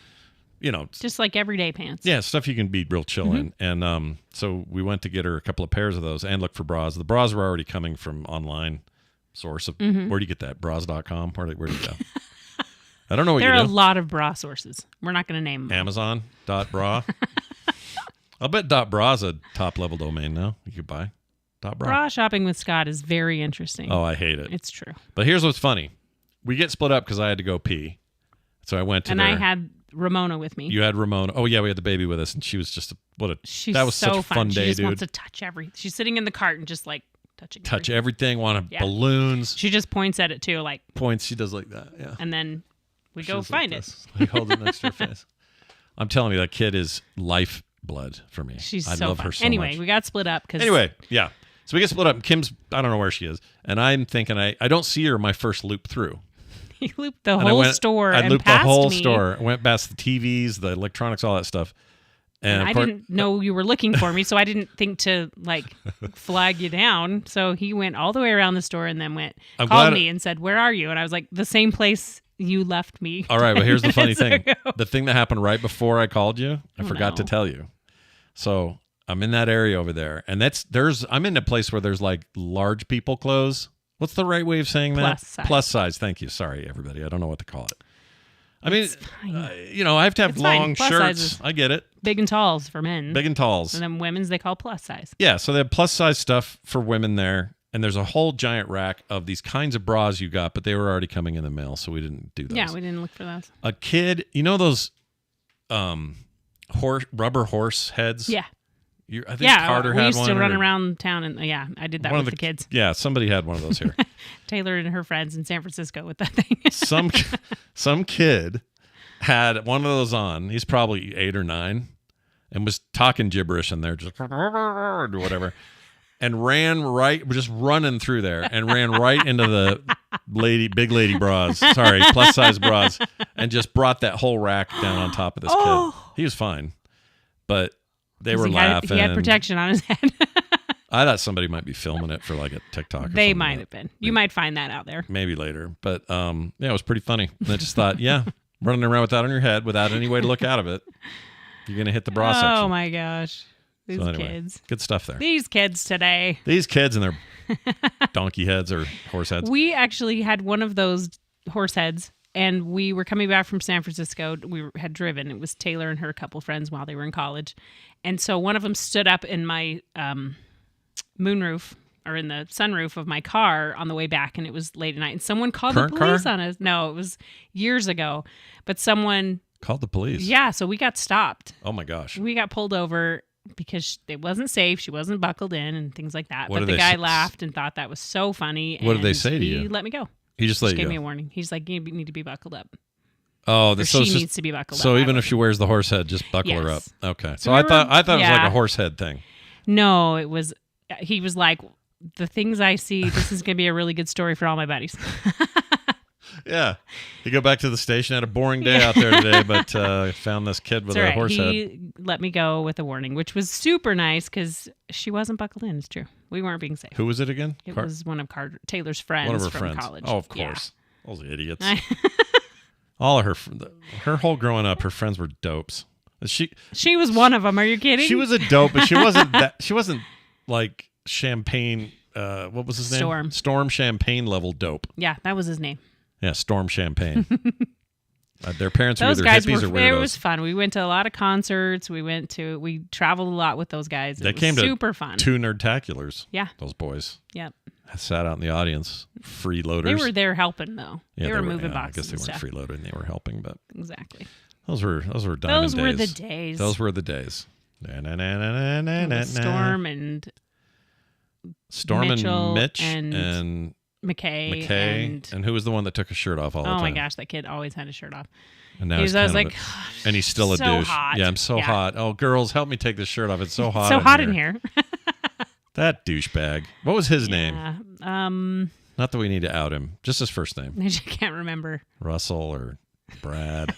you know, Just like everyday pants. yeah, stuff you can be real chill in. And so we went to get her a couple of pairs of those and look for bras. The bras were already coming from online source. Where do you get that? Bras.com? Where do you go? I don't know what There you are a do. lot of bra sources. We're not going to name them. Amazon.bra. I'll bet .bra is a top level domain now. You could buy .bra. Bra shopping with Scott is very interesting. Oh, I hate it. It's true. But here's what's funny. We get split up because I had to go pee. So I went to And there. I had Ramona with me. You had Ramona. Oh, yeah, we had the baby with us, and she was just She's that was so such a fun She day, just dude. wants to touch everything. She's sitting in the cart and just like touching Touch everything. everything, want Yeah. balloons, She just points at it too, like, points. She does like that, yeah. and then we She go does like find it. this. Like, hold it next to her face. I'm telling you, that kid is lifeblood for me. She's I so love fun. her so Anyway, much. we got split up because Anyway, yeah. So we get split up, and Kim's, I don't know where she is, and I'm thinking I don't see her my first loop through. he looped the And whole store. I and looped the passed whole me, store. I went past the TVs, the electronics, all that stuff. And of I course- didn't know you were looking for me, so I didn't think to like flag you down. So he went all the way around the store and then I'm called glad- me and said, "Where are you?" And I was like, "The same place you left me." All right, but here's the funny 10 thing. minutes ago. The thing that happened right before I called you, I forgot to no. tell you. So I'm in that area over there, and I'm in a place where there's like large people clothes. What's the right way of saying that? Plus size. Plus size. Thank you. Sorry, everybody. I don't know what to call it. I mean, fine. I have to have It's fine. long Plus shirts. sizes. I get it. Big and talls for men, Big and talls. and then women's they call plus size. Yeah, so they have plus size stuff for women there, and there's a whole giant rack of these kinds of bras you got, but they were already coming in the mail, so we didn't do those. Yeah, we didn't look for those. A kid, you know those rubber horse heads? Yeah, I think yeah. Carter we had used one. to run or around town, and yeah, I did that one with of the kids. Yeah, somebody had one of those here. Taylor and her friends in San Francisco with that thing. some kid had one of those on. He's probably 8 or 9 and was talking gibberish in there, just or whatever, and just running through there and ran right into the big lady bras. Sorry, plus size bras, and just brought that whole rack down on top of this kid. He was fine, but they were laughing. He had protection on his head. I thought somebody might be filming it for like a TikTok. Or They something might like have been. You might find that out there. maybe later, but yeah, it was pretty funny. And I just thought, yeah, running around with that on your head without any way to look out of it, you're going to hit the bra section. Oh, my gosh. These kids. Good stuff there. These kids today. These kids and their donkey heads or horse heads. We actually had one of those horse heads, and we were coming back from San Francisco. We had driven. It was Taylor and her couple friends while they were in college. And so one of them stood up in my moonroof or in the sunroof of my car on the way back, and it was late at night. And someone called the police on us. No, it was years ago. But someone called the police. Yeah, so we got stopped. Oh, my gosh. We got pulled over because it wasn't safe. She wasn't buckled in and things like that. But the guy laughed and thought that was so funny. What did they say to you? He let me go. He just let you go? Gave me a warning. He's like, you need to be buckled up. Oh, she needs to be buckled up. So even if she wears the horse head, just buckle her up. Okay. So I thought it was like a horse head thing. No, it was. He was like, the things I see. This is going to be a really good story for all my buddies. Yeah. You go back to the station. Had a boring day out there today, but found this kid with a horse head. He let me go with a warning, which was super nice because she wasn't buckled in. It's true. We weren't being safe. Who was it again? It was one of Taylor's friends from college. Oh, of course. Yeah. Those idiots. All of her whole growing up, her friends were dopes. She was one of them. Are you kidding? She was a dope, but she wasn't like champagne. What was his name? Storm Champagne level dope. Yeah, that was his name. Yeah, Storm Champagne. Their parents were either hippies or weirdos. It was fun. We went to a lot of concerts. We traveled a lot with those guys. They came super fun. 2 Nerdtaculars. Yeah. Those boys. Yep. Sat out in the audience. Freeloaders. They were there helping though. Yeah, they were moving boxes. I guess they weren't freeloading. They were helping, but exactly. Those were diamond days. Those were the days. Those were the days. Storm and Mitch and McKay and who was the one that took his shirt off all the time? Oh my gosh, that kid always had his shirt off. And now and he's still a douche. Hot. Yeah, I'm so hot. Oh, girls, help me take this shirt off. It's so hot. So hot in here. That douchebag. What was his name? Not that we need to out him. Just his first name. I can't remember. Russell or Brad.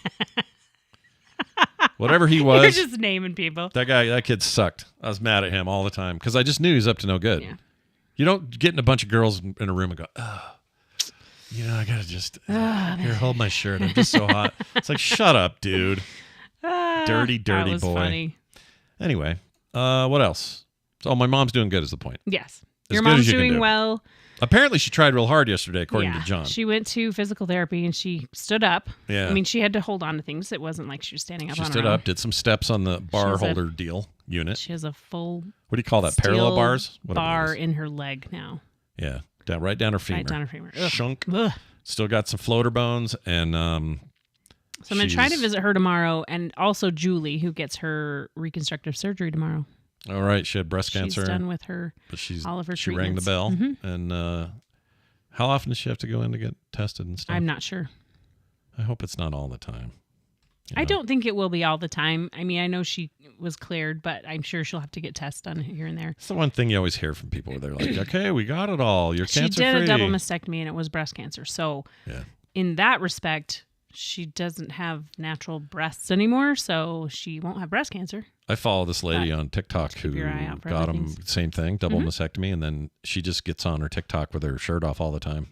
Whatever he was. You're just naming people. That kid sucked. I was mad at him all the time because I just knew he was up to no good. Yeah. You don't get in a bunch of girls in a room and go, oh, I got to just, here, hold my shirt. I'm just so hot. It's like, shut up, dude. Dirty that was boy. Funny. Anyway, what else? Oh, my mom's doing good is the point. Yes. Your mom's doing well. Apparently, she tried real hard yesterday, according to John. She went to physical therapy and she stood up. Yeah. I mean, she had to hold on to things. It wasn't like she was standing up on her own. She stood up, did some steps on the bar holder unit. She has a full what do you call that? Parallel bars? Bar in her leg now. Yeah. Right down her femur. Right down her femur. Shunk. Ugh. Still got some floater bones. And so I'm going to try to visit her tomorrow, and also Julie, who gets her reconstructive surgery tomorrow. All right. She had breast cancer. She's done with her, all of her she treatments. rang the bell. Mm-hmm. And how often does she have to go in to get tested and stuff? I'm not sure. I hope it's not all the time. I don't think it will be all the time. I mean, I know she was cleared, but I'm sure she'll have to get tests done here and there. It's the one thing you always hear from people where they're like, okay, we got it all. You're cancer-free. She did a double mastectomy, and it was breast cancer. So in that respect, she doesn't have natural breasts anymore, so she won't have breast cancer. I follow this lady on TikTok who got them, same thing, double mastectomy, and then she just gets on her TikTok with her shirt off all the time.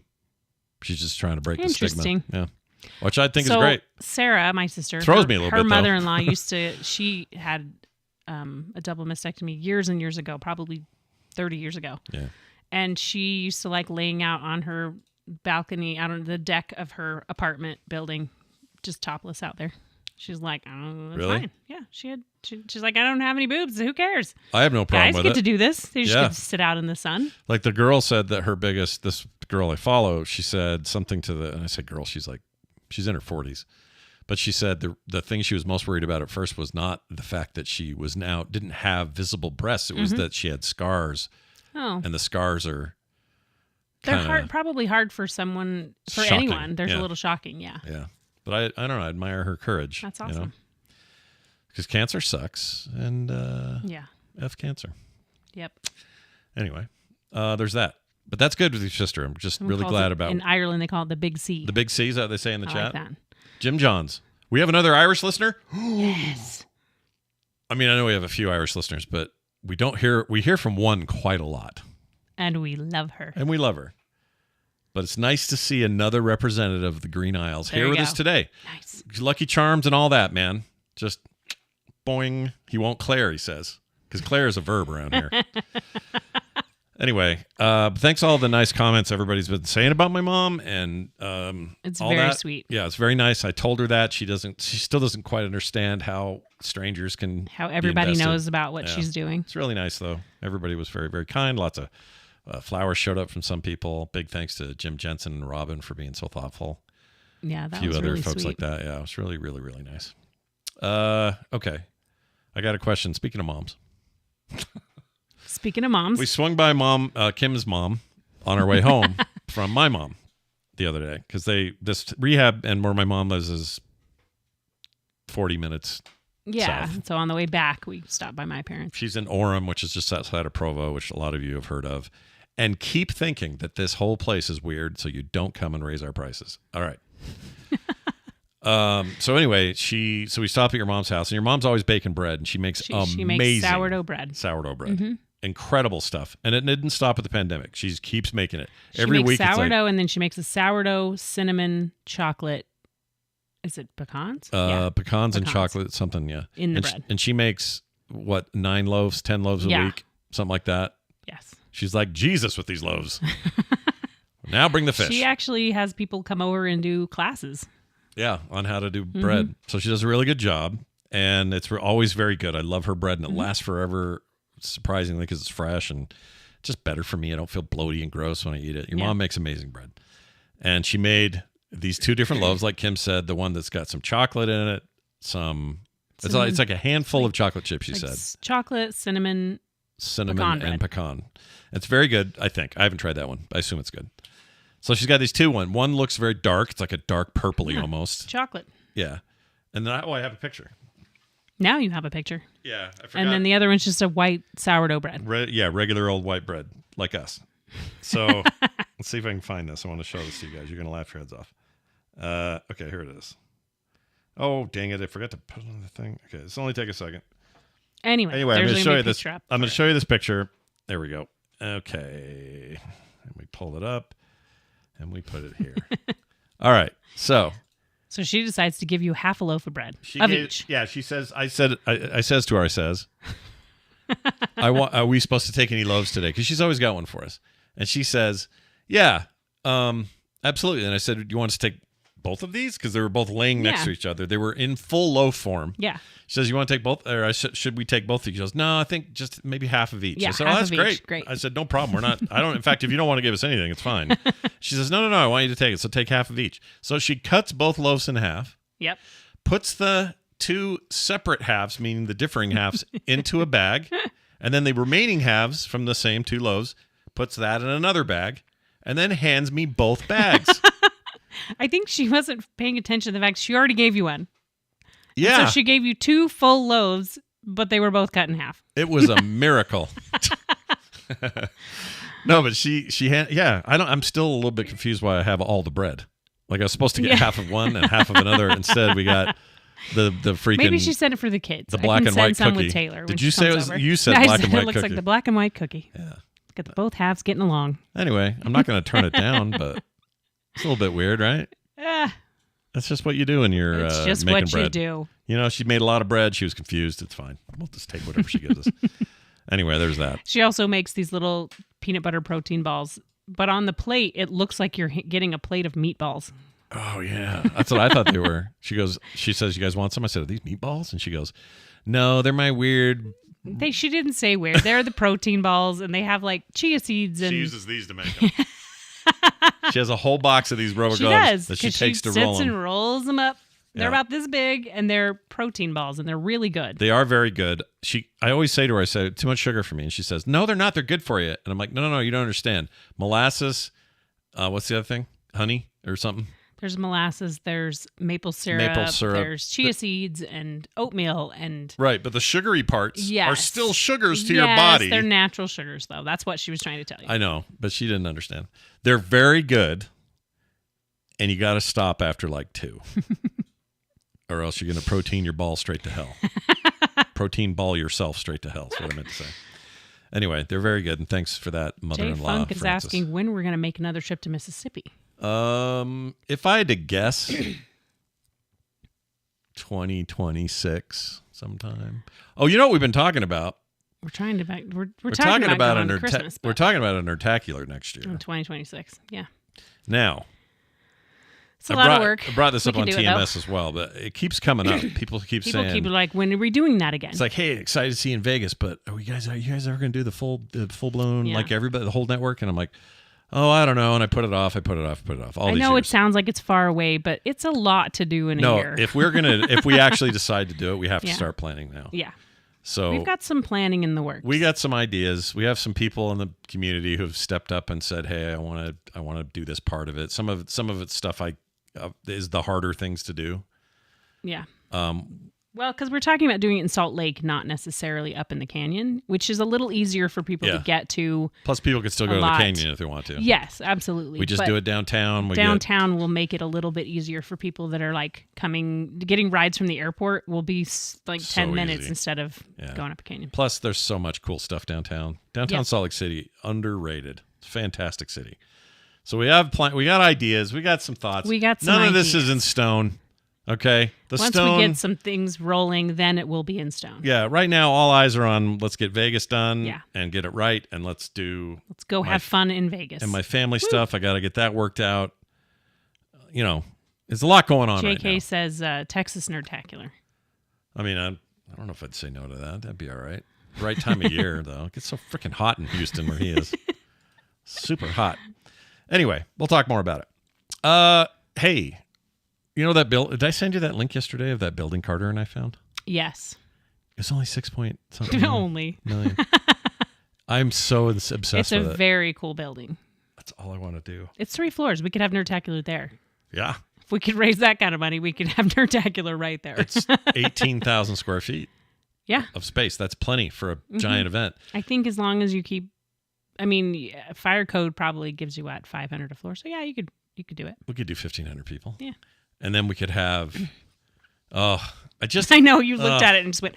She's just trying to break the stigma. Yeah. Which I think is great. Sarah, my sister, throws me a little bit. Her mother-in-law she had a double mastectomy years and years ago, probably 30 years ago. Yeah. And she used to like laying out on her balcony, out on the deck of her apartment building, just topless out there. She's like, oh, that's really? Fine. Yeah. She's like, I don't have any boobs. Who cares? I have no problem with it. Guys get to do this. They just get to sit out in the sun. Like the girl said that this girl I follow, she said something and I said, girl, she's in her 40s. But she said the thing she was most worried about at first was not the fact that she didn't have visible breasts. It was that she had scars. Oh. And the scars are they're probably hard for someone, for shocking. Anyone. There's a little shocking, yeah. Yeah. But I don't know. I admire her courage. That's awesome. Because cancer sucks. And F cancer. Yep. Anyway, there's that. But that's good with your sister. I'm just really glad about it. In Ireland, they call it the Big C. The Big C, is that what they say in the chat? Like that. Jim Johns. We have another Irish listener? Yes. I mean, I know we have a few Irish listeners, but we hear from one quite a lot. And we love her. But but it's nice to see another representative of the Green Isles There here you with go. us today. Nice. Lucky Charms and all that, man. Just boing. He won't Claire, he says. Because Claire is a verb around here. Anyway, thanks all the nice comments everybody's been saying about my mom, and It's all very that. sweet. Yeah, it's very nice. I told her that she still doesn't quite understand how strangers can How be everybody invested. knows about what Yeah. she's doing. It's really nice though. Everybody was very, very kind. Lots of flowers showed up from some people. Big thanks to Jim Jensen and Robin for being so thoughtful. Yeah, that A few was other really folks sweet. like that. Yeah, it was really, really, really nice. Okay, I got a question. Speaking of moms. Speaking of moms, We swung by Kim's mom on our way home from my mom the other day because this rehab and where my mom lives is 40 minutes. yeah. south. So on the way back, we stopped by my parents. She's in Orem, which is just outside of Provo, which a lot of you have heard of. And keep thinking that this whole place is weird, so you don't come and raise our prices. All right. So anyway, we stop at your mom's house, and your mom's always baking bread, and she makes She amazing makes sourdough bread. Incredible stuff. And it didn't stop at the pandemic. She keeps making it. She Every makes week it's sourdough, like, and then she makes a sourdough cinnamon chocolate. Is it pecans? pecans and Pecans. chocolate, something, yeah. In the and bread. and she makes, 9 loaves, 10 loaves a Yeah. week, something like that. Yes. She's like Jesus with these loaves. Now bring the fish. She actually has people come over and do classes. Yeah, on how to do Mm-hmm. bread. So she does a really good job, and it's always very good. I love her bread, and Mm-hmm. it lasts forever, surprisingly, because it's fresh and just better for me. I don't feel bloaty and gross when I eat it. Your Yeah. mom makes amazing bread. And she made these 2 different loaves, like Kim said, the one that's got some chocolate in it, it's like a handful of chocolate chips, she Like said. chocolate, cinnamon. Cinnamon pecan and bread. pecan. It's very good, I think. I haven't tried that one. I assume it's good. So she's got these 2. One looks very dark. It's like a dark purpley Yeah. almost. Chocolate. Yeah. And then I have a picture. Now you have a picture. Yeah, I forgot. And then the other one's just a white sourdough bread. Regular old white bread, like us. So let's see if I can find this. I want to show this to you guys. You're going to laugh your heads off. Okay, here it is. Oh, dang it. I forgot to put it on the thing. Okay, this will only take a second. Anyway, I'm there's going to gonna show be a you this. picture up I'm going for to it. show you this picture. There we go. Okay. And we pull it up and we put it here. All right. So So she decides to give you half a loaf of bread each. Yeah, she says. I says to her. I says, Are we supposed to take any loaves today? Because she's always got one for us. And she says, yeah, absolutely. And I said, do you want us to take both of these? Because they were both laying next Yeah. to each other. They were in full loaf form. Yeah. She says, you want to take both? Or should we take both of these? She goes, no, I think just maybe half of each. Yeah, I said, half that's of each. great. Great. I said, no problem. We're not, in fact, if you don't want to give us anything, it's fine. She says, no, I want you to take it. So take half of each. So she cuts both loaves in half, Yep. puts the 2 separate halves, meaning the differing halves, into a bag. And then the remaining halves from the same 2 loaves, puts that in another bag, and then hands me both bags. I think she wasn't paying attention to the fact she already gave you one. Yeah. So she gave you 2 full loaves, but they were both cut in half. It was a miracle. No, but I'm still a little bit confused why I have all the bread. Like I was supposed to get half of one and half of another. Instead, we got the freaking. Maybe she sent it for the kids. the black I can and send white some cookie. with Taylor. when Did she you say it comes was? over. You said I black said and white it looks cookie. like the black and white cookie. Yeah. Got the both halves getting along. Anyway, I'm not going to turn it down, but it's a little bit weird, right? Ah, That's just what you do when you're it's just making what bread. you do. You know, she made a lot of bread. She was confused. It's fine. We'll just take whatever she gives us. Anyway, there's that. She also makes these little peanut butter protein balls, but on the plate, it looks like you're getting a plate of meatballs. Oh yeah, that's what I thought they were. She says, "You guys want some?" I said, "Are these meatballs?" And she goes, "No, they're my weird." She didn't say where. They're the protein balls, and they have like chia seeds and. She uses these to make them. She has a whole box of these rubber She gloves does, that she 'cause takes to sits roll and them. rolls them up. They're Yeah. about this big, and they're protein balls, and they're really good. They are very good. I always say to her, I say, too much sugar for me. And she says, no, they're not. They're good for you. And I'm like, no, you don't understand. Molasses, what's the other thing? Honey or something? There's molasses, there's maple syrup, there's chia seeds and oatmeal and Right, but the sugary parts are Yes. still sugars to yes, your body. they're natural sugars though. That's what she was trying to tell you. I know, but she didn't understand. They're very good, and you got to stop after like 2. Or else you're going to protein your ball straight to hell. Protein ball yourself straight to hell is what I meant to say. Anyway, they're very good, and thanks for that, Jay mother-in-law. Funk is Francis. asking when we're going to make another trip to Mississippi. If I had to guess, 2026 sometime. Oh, you know what we've been talking about? We're trying to we're talking about going on Christmas. We're talking about a Nerdtacular next year. In 2026. Yeah. Now, it's a lot of work. I brought this We up can on do it, TMS as well, but it keeps coming up. People keep People saying, keep like, when are we doing that again? it's like, hey, excited to see you in Vegas, but are you guys ever going to do the full blown, Yeah. like everybody, the whole network? And I'm like, oh, I don't know. And I put it off. All I these know years. it sounds like it's far away, but it's a lot to do in a year. If we actually decide to do it, we have to Yeah. start planning now. Yeah. So We've got some planning in the works. we got some ideas. We have some people in the community who've stepped up and said, "Hey, I want to do this part of it." Some of it's stuff is the harder things to do. Yeah. Well, because we're talking about doing it in Salt Lake, not necessarily up in the canyon, which is a little easier for people to get to. Plus, people can still go to the canyon if they want to. Yes, absolutely. We just do it downtown. Downtown will make it a little bit easier for people that are like getting rides from the airport will be like 10 minutes easy. instead of going up a canyon. Plus, there's so much cool stuff downtown. Downtown Salt Lake City, underrated. Fantastic city. So we have we got ideas. We got some thoughts. We got some None ideas. of this is in stone. Okay. Once we get some things rolling, then it will be in stone. Yeah. Right now, all eyes are on let's get Vegas done Yeah. and get it right. And let's go have fun in Vegas. And my family stuff, I got to get that worked out. You know, there's a lot going on right now. JK says Texas Nerdtacular. I mean, I don't know if I'd say no to that. That'd be all right. Right time of year, though. It gets so freaking hot in Houston where he is. Super hot. Anyway, we'll talk more about it. Hey, you know that did I send you that link yesterday of that building Carter and I found? Yes. It's only 6 point something Only. million. I'm so obsessed It's with it. a very cool building. That's all I want to do. It's 3 floors. We could have Nerdtacular there. Yeah. If we could raise that kind of money, we could have Nerdtacular right there. It's 18,000 square feet yeah. of space. That's plenty for a giant event. I think as long as you keep, fire code probably gives you 500 a floor. So yeah, you could do it. We could do 1,500 people. Yeah. And then we could have, I know you looked at it and just went,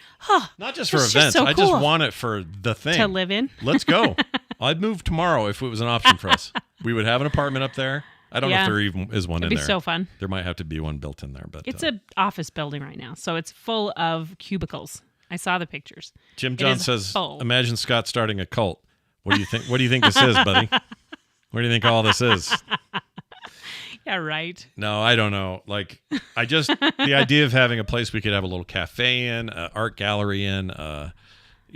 not just for That's just events. so I just cool. want it for the thing. to live in. Let's go. I'd move tomorrow if it was an option for us. We would have an apartment up there. I don't know if there even is one It'd in be there. so fun. There might have to be one built in there, but It's an office building right now, so it's full of cubicles. I saw the pictures. Jim John is says, full. "Imagine Scott starting a cult. What do you think? What do you think this is, buddy? What do you think all this is?" Yeah, right. No, I don't know. Like, the idea of having a place we could have a little cafe in, art gallery in,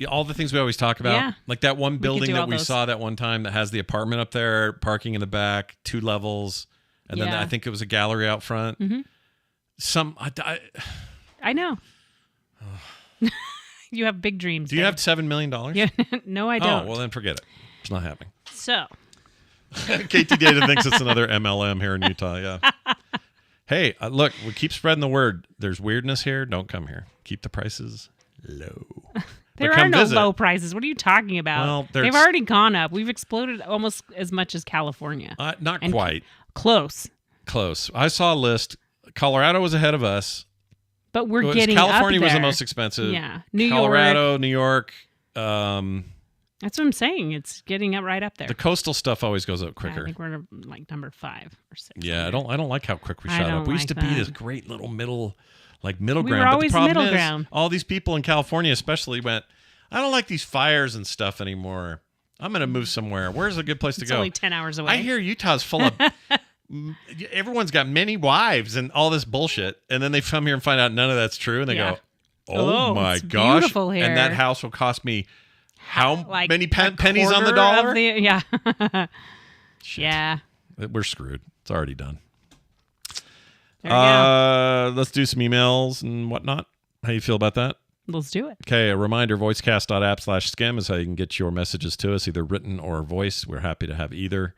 all the things we always talk about. Yeah. Like that one building do that all we those. saw that one time that has the apartment up there, parking in the back, 2 levels, and then Yeah. I think it was a gallery out front. I know. You have big dreams. Do you babe. have $7 million? Yeah. No, I don't. Oh, well then forget it. It's not happening. So, KT Data thinks it's another MLM here in Utah. Yeah. Hey, look, we keep spreading the word. There's weirdness here. Don't come here. Keep the prices low. there But are come no visit. low prices. What are you talking about? Well, they've already gone up. We've exploded almost as much as California. Not And quite. Close. Close. I saw a list. Colorado was ahead of us. But we're It was- getting California up was the there. most expensive. Yeah. New York. Colorado, New York. That's what I'm saying. It's getting up right up there. The coastal stuff always goes up I quicker. think we're like number 5 or 6. Yeah, I don't like how quick we I shot up. don't We used to like be that. this great little middle We ground. were But always the problem middle is, ground. all these people in California especially went, I don't like these fires and stuff anymore. I'm going to move somewhere. Where's a good place to It's go? only 10 hours away. I hear Utah's full of everyone's got many wives and all this bullshit, and then they come here and find out none of that's true, and they Yeah. go, "Oh, my it's gosh!" beautiful here. And that house will cost me how Like many a pennies on the quarter dollar? of the- yeah. Shit. Yeah. We're screwed. It's already done. There you go. Let's do some emails and whatnot. How you feel about that? Let's do it. Okay, a reminder, voicecast.app/skim is how you can get your messages to us, either written or voice. We're happy to have either.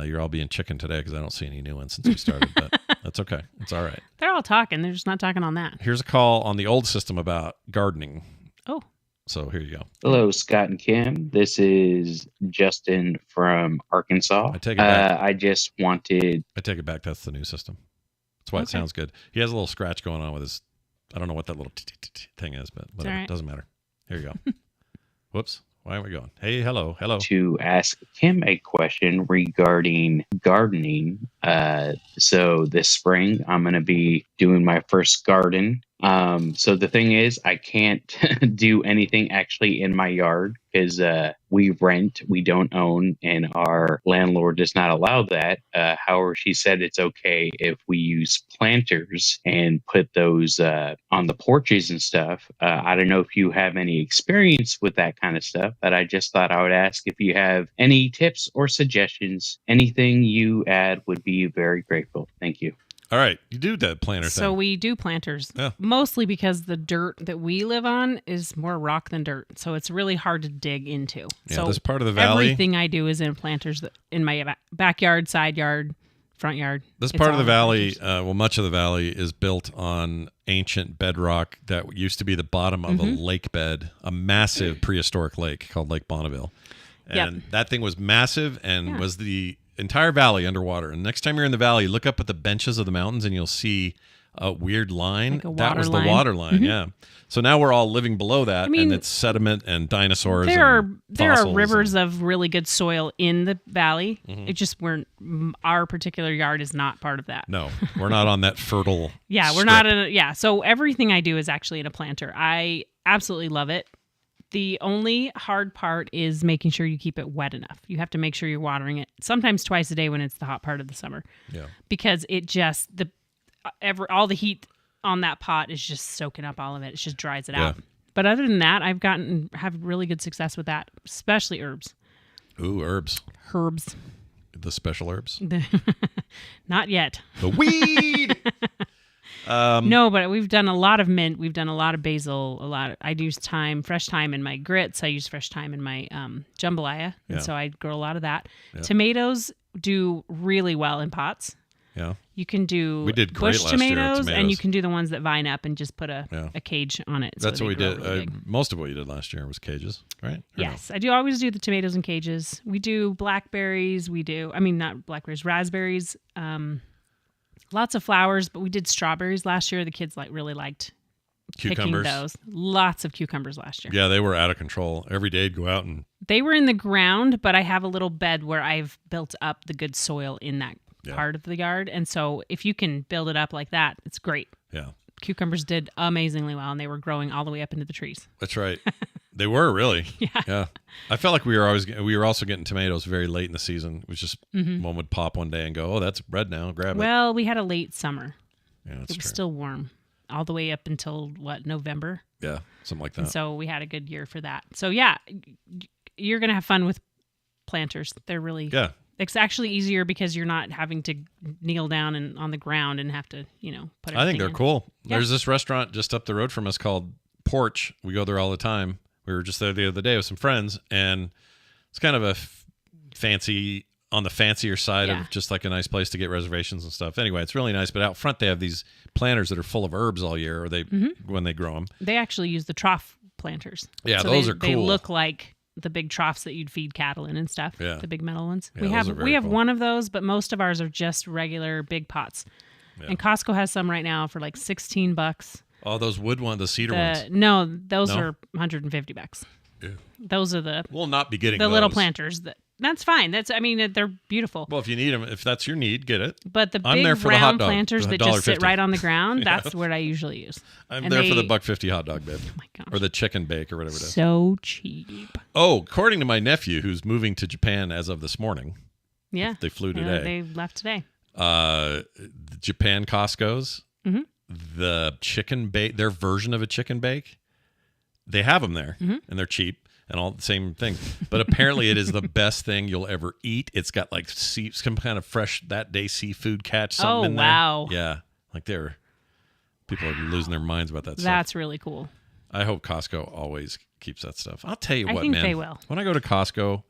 You're all being chicken today because I don't see any new ones since we started, but that's okay. It's all right. They're all talking. They're just not talking on that. Here's a call on the old system about gardening. Oh. So here you go. Hello, Scott and Kim. This is Justin from Arkansas. I take it back. I just wanted. I take it back. That's the new system. That's why it Okay. sounds good. He has a little scratch going on with his, I don't know what that little thing is, but whatever. all right. Doesn't matter. Here you go. Whoops. Why are we going? Hey, hello. to ask Kim a question regarding gardening. So this spring, I'm going to be doing my first garden. So the thing is, I can't do anything actually in my yard because we rent, we don't own, and our landlord does not allow that. However, she said it's okay if we use planters and put those on the porches and stuff. I don't know if you have any experience with that kind of stuff, but I just thought I would ask if you have any tips or suggestions. Anything you add would be very grateful. Thank you. All right, you do that planter thing. So we do planters, Yeah. mostly because the dirt that we live on is more rock than dirt, so it's really hard to dig into. Yeah, so this part of the valley. everything I do is in planters in my backyard, side yard, front yard. This It's part of all the in valley, planters. much of the valley is built on ancient bedrock that used to be the bottom of a lake bed, a massive prehistoric lake called Lake Bonneville. And that thing was massive and was the entire valley underwater. And next time you're in the valley, look up at the benches of the mountains and you'll see a weird line. Like a that water was line. the water line, yeah. So now we're all living below that, and it's sediment and dinosaurs. There and are fossils rivers of really good soil in the valley. Mm-hmm. It just our particular yard is not part of that. No, we're not on that fertile. Yeah, we're not in so everything I do is actually in a planter. I absolutely love it. The only hard part is making sure you keep it wet enough. You have to make sure you're watering it sometimes twice a day when it's the hot part of the summer. Yeah. Because it just all the heat on that pot is just soaking up all of it. It just dries it out. But other than that, have really good success with that, especially herbs. Ooh, herbs. Herbs. The special herbs. Not yet. The weed. No, but we've done a lot of mint. We've done a lot of basil. I use fresh thyme in my grits. I use fresh thyme in my jambalaya, and so I grow a lot of that. Yeah. Tomatoes do really well in pots. Yeah, you can do we did great bush last year tomatoes, and you can do the ones that vine up and just put a cage on it. That's so what we did. Really most of what you did last year was cages, right? Or yes, no? I do always do the tomatoes in cages. We do blackberries. Not blackberries, raspberries. Lots of flowers, but we did strawberries last year. The kids really liked cucumbers. Picking those. Lots of cucumbers last year. Yeah, they were out of control. Every day I'd go out and... They were in the ground, but I have a little bed where I've built up the good soil in that part of the yard. And so if you can build it up like that, it's great. Yeah. Cucumbers did amazingly well, and they were growing all the way up into the trees. That's right. They were really. Yeah. I felt like we were also getting tomatoes very late in the season. It was just one would pop one day and go, oh, that's red now. Grab it. Well, we had a late summer. Yeah, that's true. It was true. still warm all the way up until November. Yeah, something like that. And so we had a good year for that. So yeah, you're going to have fun with planters. They're really It's actually easier because you're not having to kneel down and on the ground and have to, put everything I think they're in. cool. Yeah. There's this restaurant just up the road from us called Porch. We go there all the time. We were just there the other day with some friends, and it's kind of a on the fancier side of just like a nice place to get reservations and stuff. Anyway, it's really nice. But out front, they have these planters that are full of herbs all year, or when they grow them. They actually use the trough planters. Yeah, so those are cool. They look like the big troughs that you'd feed cattle in and stuff. Yeah. The big metal ones. Yeah, we have cool. one of those, but most of ours are just regular big pots. Yeah. And Costco has some right now for like $16. Oh, those wood ones, the cedar ones. No, those are $150. Yeah. Those are we'll not be getting the those. little planters. That's fine. They're beautiful. Well, if you need them, if that's your need, get it. But the I'm big there for round the hot dog, planters the that just sit $1.50. right on the ground, that's what I usually use. I'm there for the $1.50 hot dog, babe. Oh my gosh. Or the chicken bake or whatever it is. So cheap. Oh, according to my nephew, who's moving to Japan as of this morning. Yeah. They flew today. They left today. The Japan Costco's, the chicken bake, their version of a chicken bake, they have them there, and they're cheap and all the same thing. But apparently it is the best thing you'll ever eat. It's got like some kind of fresh that day seafood catch something in there. Wow. Yeah. Like people are losing their minds about that stuff. That's really cool. I hope Costco always keeps that stuff. I'll tell you what, I think man. they will. When I go to Costco,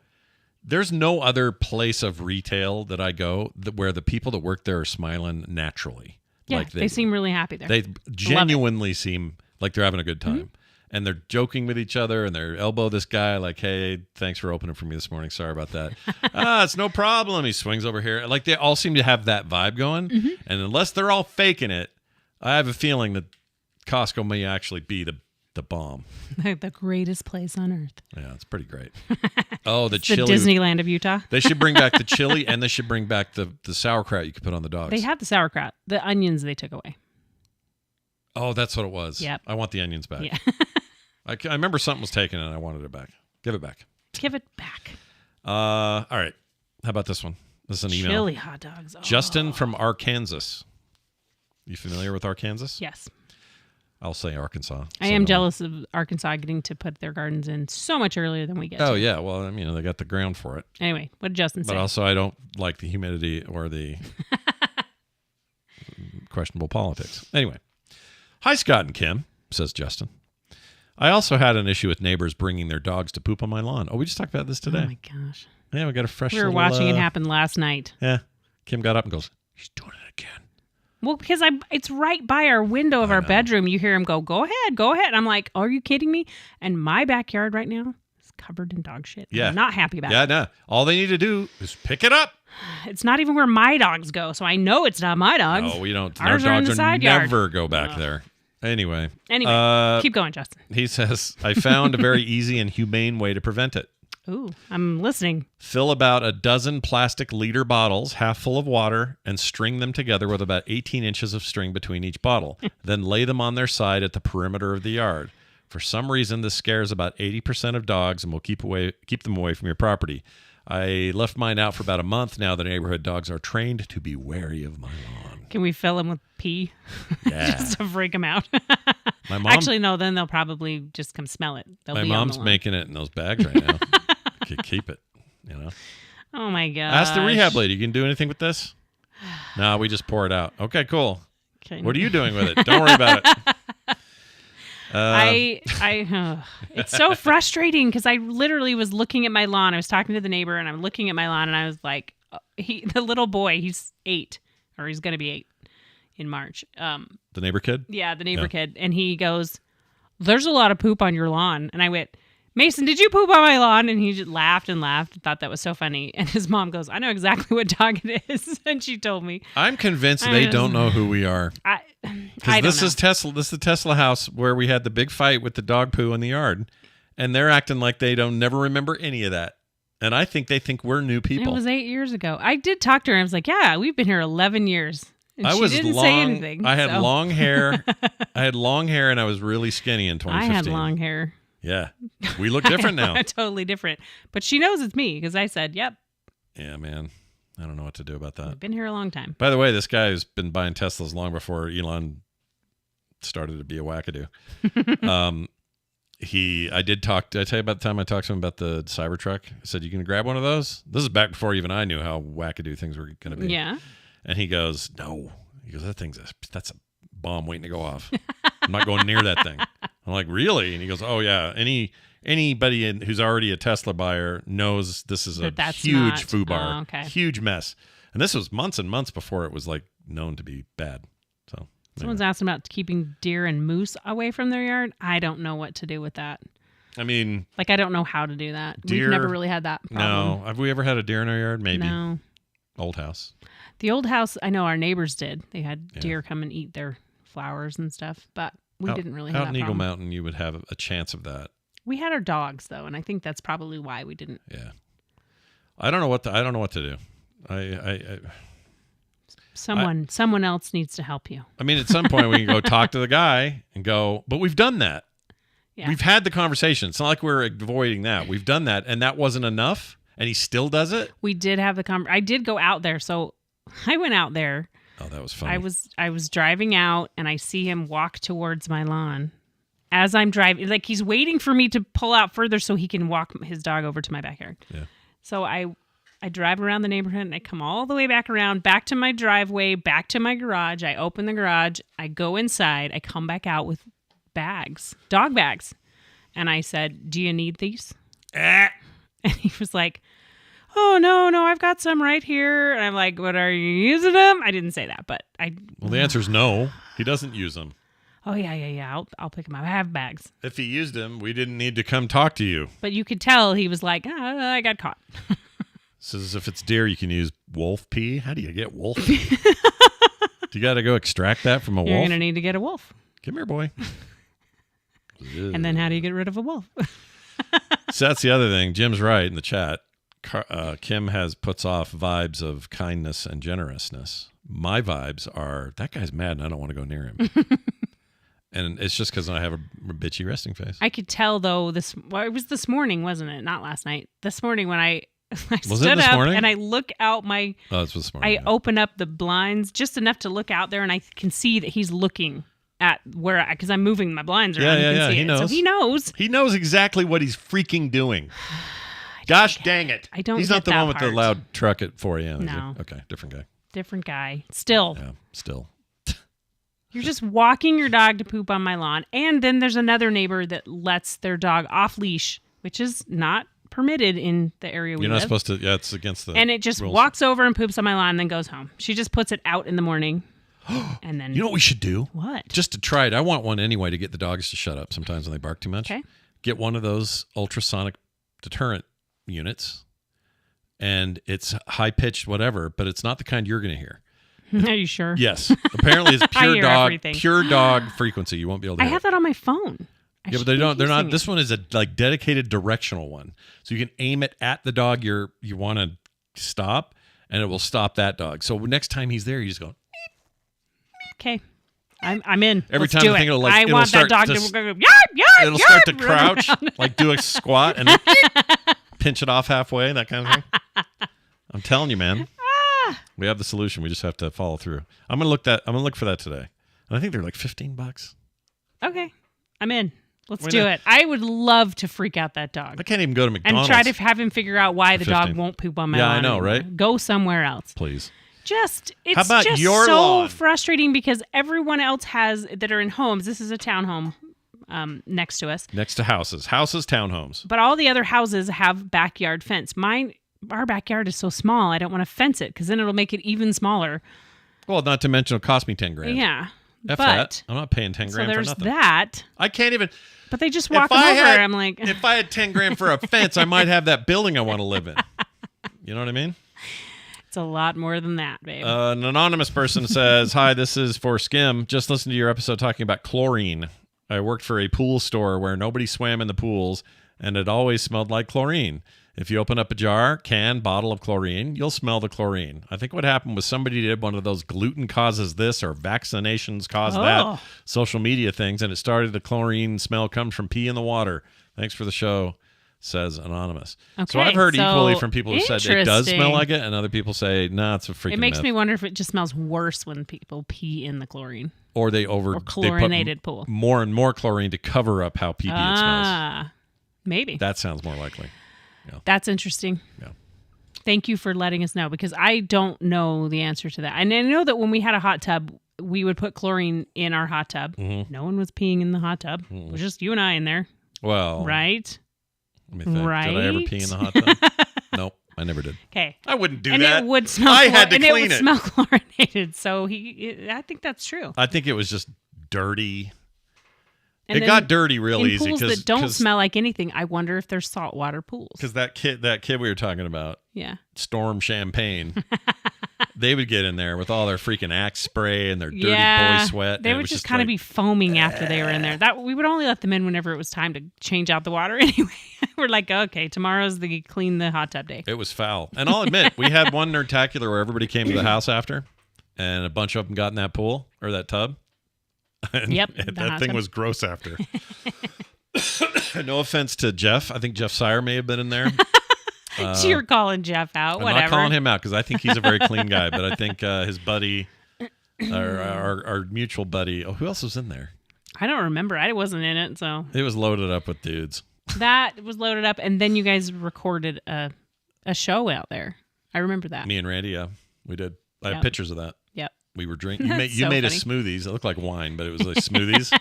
there's no other place of retail that I go where the people that work there are smiling naturally. Yeah, like they seem really happy there. They genuinely seem like they're having a good time. And they're joking with each other, and they elbow this guy like, hey, thanks for opening for me this morning. Sorry about that. It's no problem. He swings over here. Like, they all seem to have that vibe going. And unless they're all faking it, I have a feeling that Costco may actually be the The bomb. The greatest place on earth. Yeah, it's pretty great. Oh, the The chili. Disneyland of Utah. They should bring back the chili, and they should bring back the sauerkraut you could put on the dogs. They have the sauerkraut. The onions they took away. Oh, that's what it was. Yep. I want the onions back. Yeah. I remember something was taken, and I wanted it back. Give it back. Give it back. All right. How about this one? This is an email. Chili hot dogs. Oh. Justin from Arkansas. You familiar with Arkansas? Yes. I'll say Arkansas. I am jealous of Arkansas getting to put their gardens in so much earlier than we get Oh, to. yeah. Well, I mean, they got the ground for it. Anyway, what did Justin say? But also, I don't like the humidity or the questionable politics. Anyway. Hi, Scott and Kim, says Justin. I also had an issue with neighbors bringing their dogs to poop on my lawn. Oh, we just talked about this today. Oh, my gosh. Yeah, we got a fresh We were little, watching it happen last night. Yeah. Kim got up and goes, he's doing it again. Well, because it's right by our window of our bedroom. You hear him go ahead, go ahead. I'm like, are you kidding me? And my backyard right now is covered in dog shit. Yeah. I'm not happy about it. Yeah, no. All they need to do is pick it up. It's not even where my dogs go, so I know it's not my dogs. No, we don't. Ours Our are in dogs the will side yard. never go back there. Anyway, keep going, Justin. He says, I found a very easy and humane way to prevent it. Ooh, I'm listening. Fill about a dozen plastic liter bottles, half full of water, and string them together with about 18 inches of string between each bottle. Then lay them on their side at the perimeter of the yard. For some reason, this scares about 80% of dogs and will keep them away from your property. I left mine out for about a month. Now the neighborhood dogs are trained to be wary of my lawn. Can we fill them with pee? Yeah. Just to freak them out. My mom, Actually, no, then they'll probably just come smell it. My mom's making it in those bags right now. Could keep it, you know. Oh, my God. Ask the rehab lady. You can do anything with this? No, we just pour it out. Okay, cool. Okay. What are you doing with it? Don't worry about it. It's so frustrating because I literally was looking at my lawn. I was talking to the neighbor and I'm looking at my lawn and I was like, the little boy, he's 8 or he's going to be 8 in March. The neighbor kid? Yeah, the neighbor kid. And he goes, there's a lot of poop on your lawn. And I went, Mason, did you poop on my lawn? And he just laughed and thought that was so funny. And his mom goes, I know exactly what dog it is. And she told me. I'm convinced they don't know who we are. I This is Tesla. This is the Tesla house where we had the big fight with the dog poo in the yard. And they're acting like they never remember any of that. And I think they think we're new people. It was 8 years ago. I did talk to her. I was like, yeah, we've been here 11 years. And I she was didn't long. say anything. I had long hair. I had long hair and I was really skinny in 2015. I had long hair. Yeah. We look different now. Totally different. But she knows it's me because I said, yep. Yeah, man. I don't know what to do about that. I've been here a long time. By the way, this guy has been buying Teslas long before Elon started to be a wackadoo. Did I tell you about the time I talked to him about the Cybertruck? I said, you can grab one of those? This is back before even I knew how wackadoo things were going to be. Yeah. And he goes, no. He goes, that's a bomb waiting to go off. I'm not going near that thing. I'm like, really? And he goes, oh, yeah. Anybody who's already a Tesla buyer knows this is a huge foobar. Oh, okay. Huge mess. And this was months and months before it was like known to be bad. So someone's asking about keeping deer and moose away from their yard. I don't know what to do with that. I mean, like, I don't know how to do that. Deer, We've never really had that problem. No. Have we ever had a deer in our yard? Maybe. No. Old house. The old house, I know our neighbors did. They had deer come and eat their flowers and stuff, but we didn't really have that out in Eagle problem. Mountain, you would have a chance of that. We had our dogs though, and I think that's probably why we didn't. Yeah. I don't know what to do. Someone else needs to help you. I mean, at some point we can go talk to the guy and go, but we've done that. Yeah. We've had the conversation. It's not like we're avoiding that. We've done that, and that wasn't enough, and he still does it? We did have the conversation. I did go out there, so I went out there. Oh, that was funny. I was driving out, and I see him walk towards my lawn. As I'm driving, like he's waiting for me to pull out further so he can walk his dog over to my backyard. Yeah. So I drive around the neighborhood and I come all the way back around, back to my driveway, back to my garage. I open the garage. I go inside. I come back out with bags, dog bags. And I said, do you need these? And he was like, oh, no, I've got some right here. And I'm like, what, are you using them? I didn't say that, but Well, the answer is no. He doesn't use them. Oh, yeah. I'll pick them up. I have bags. If he used them, we didn't need to come talk to you. But you could tell he was like, I got caught. Says if it's deer, you can use wolf pee. How do you get wolf pee? Do you got to go extract that from a wolf? You're going to need to get a wolf. Come here, boy. And then how do you get rid of a wolf? So that's the other thing. Jim's right in the chat. Kim puts off vibes of kindness and generousness. My vibes are, that guy's mad and I don't want to go near him. And it's just because I have a bitchy resting face. I could tell, though, it was this morning, wasn't it? Not last night. This morning when I Was stood it this up morning? and I look out my... Oh, it's this morning. I open up the blinds just enough to look out there, and I can see that he's looking at where... Because I'm moving my blinds around. Yeah. See He it. knows. So he knows. He knows exactly what he's freaking doing. Gosh dang it. I don't He's get not the that one with the part. loud truck at 4 a.m. No. Okay, different guy. Different guy. Still. Yeah, still. You're just walking your dog to poop on my lawn. And then there's another neighbor that lets their dog off leash, which is not permitted in the area we You're live. not supposed to. Yeah, it's against the And it just rules. walks over and poops on my lawn and then goes home. She just puts it out in the morning. And then... You know what we should do? What? Just to try it. I want one anyway to get the dogs to shut up sometimes when they bark too much. Okay. Get one of those ultrasonic deterrent units. And it's high-pitched whatever, but it's not the kind you're going to hear. Are you sure? Yes. Apparently it's I hear everything. pure dog frequency. You won't be able to I hear have it. that on my phone. I Yeah, but should they be don't. They're not. using This it. one is a dedicated directional one, so you can aim it at the dog you want to stop, and it will stop that dog. So next time he's there, you just go. Okay. I'm in. Every Let's time do the thing it. will, like, I it'll want that start dog to to go, yard, yard, It'll start to run crouch, around. like do a squat, and then pinch it off halfway, that kind of thing. I'm telling you, man. We have the solution. We just have to follow through. I'm gonna look for that today, and I think they're like $15. Okay. I'm in. Let's Why do not? it. I would love to freak out that dog. I can't even go to And McDonald's. try to have him figure out why the dog 15. won't poop on my Yeah, lawn. I know, anymore. right? Go somewhere else. Please. It's about just your so lawn? frustrating because everyone else that are in homes. This is a townhome next to us. Next to houses, townhomes. But all the other houses have backyard fence. Our backyard is so small, I don't want to fence it because then it'll make it even smaller. Well, not to mention it'll cost me $10,000. Yeah. F but that. I'm not paying $10,000 so for there's nothing. that. I can't even. But they just If walk them I over. had- I'm like, If I had $10,000 for a fence, I might have that building I want to live in. You know what I mean? it's a lot more than that, babe. An anonymous person says, "Hi, this is for Skim. Just listened to your episode talking about chlorine. I worked for a pool store where nobody swam in the pools, and it always smelled like chlorine. If you open up a jar, bottle of chlorine, you'll smell the chlorine. I think what happened was somebody did one of those gluten causes this or vaccinations cause that social media things, and it started the chlorine smell comes from pee in the water. Thanks for the show," says Anonymous. So Okay, I've heard so equally from people who said it does smell interesting. like it, and other people say, nah, it's a freaking It makes myth. me wonder if it just smells worse when people pee in the chlorine Or they chlorinated pool. more and more chlorine to cover up how pee-pee it smells. Maybe. That sounds more likely. That's interesting. Yeah. Thank you for letting us know because I don't know the answer to that. And I know that when we had a hot tub, we would put chlorine in our hot tub. Mm-hmm. No one was peeing in the hot tub. It was just you and I in there. Well, Right? let me think. Did I ever Right? pee in the hot tub? Nope, I never did. Okay. I wouldn't do And that. it would smell I had to and it clean would it. smell chlorinated. So I think that's true. I think it was just dirty. And It then got dirty real in easy pools that don't smell like anything, I wonder if they're saltwater pools. because that kid we were talking about, Yeah. Storm Champagne, they would get in there with all their freaking Axe spray and their dirty Yeah. boy sweat. They and it would was just kind of like, be foaming after they were in there. That we would only let them in whenever it was time to change out the water anyway. We're like, okay, tomorrow's the clean the hot tub day. It was foul. And I'll admit, we had one nerdtacular where everybody came to the house after, and a bunch of them got in that pool or that tub. And Yep, and the that hot thing tub. was gross after. No offense to Jeff. I think Jeff Sire may have been in there. You're calling Jeff out. I'm Whatever. not calling him out because I think he's a very clean guy, but I think his buddy, our mutual buddy. Oh, who else was in there? I don't remember. I wasn't in it, so It was loaded up with dudes. that was loaded up, and then you guys recorded a show out there. I remember that. Me and Randy, yeah, we did. I have Yep. pictures of that. Yep. We were drinking. That's You so made funny. us smoothies. It looked like wine, but it was like smoothies.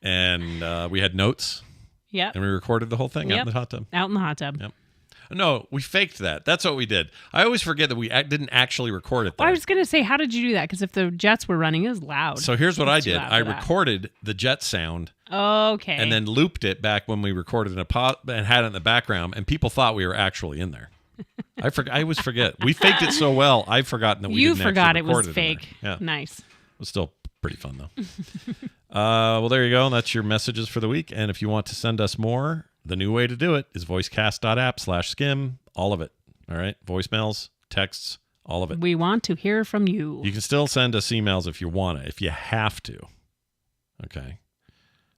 And we had notes, Yep. and we recorded the whole thing out in Yep. the hot tub. Out in the hot tub. Yep. No, we faked that. That's what we did. I always forget that we didn't actually record it. Well, Though. I was gonna say, how did you do that? Because if the jets were running, it was loud. So here's what I It's too did. loud I for that. recorded the jet sound Okay. and then looped it back when we recorded in a pot and had it in the background, and people thought we were actually in there. I always forget. We faked it so well. I've forgotten that we you didn't forgot actually it was record in there. fake. Yeah, it Nice. was still pretty fun though. Well, there you go. That's your messages for the week. And if you want to send us more, the new way to do it is voicecast.app/skim. All of it. All right. Voicemails, texts, all of it. We want to hear from you. You can still send us emails if you want to, if you have to. Okay.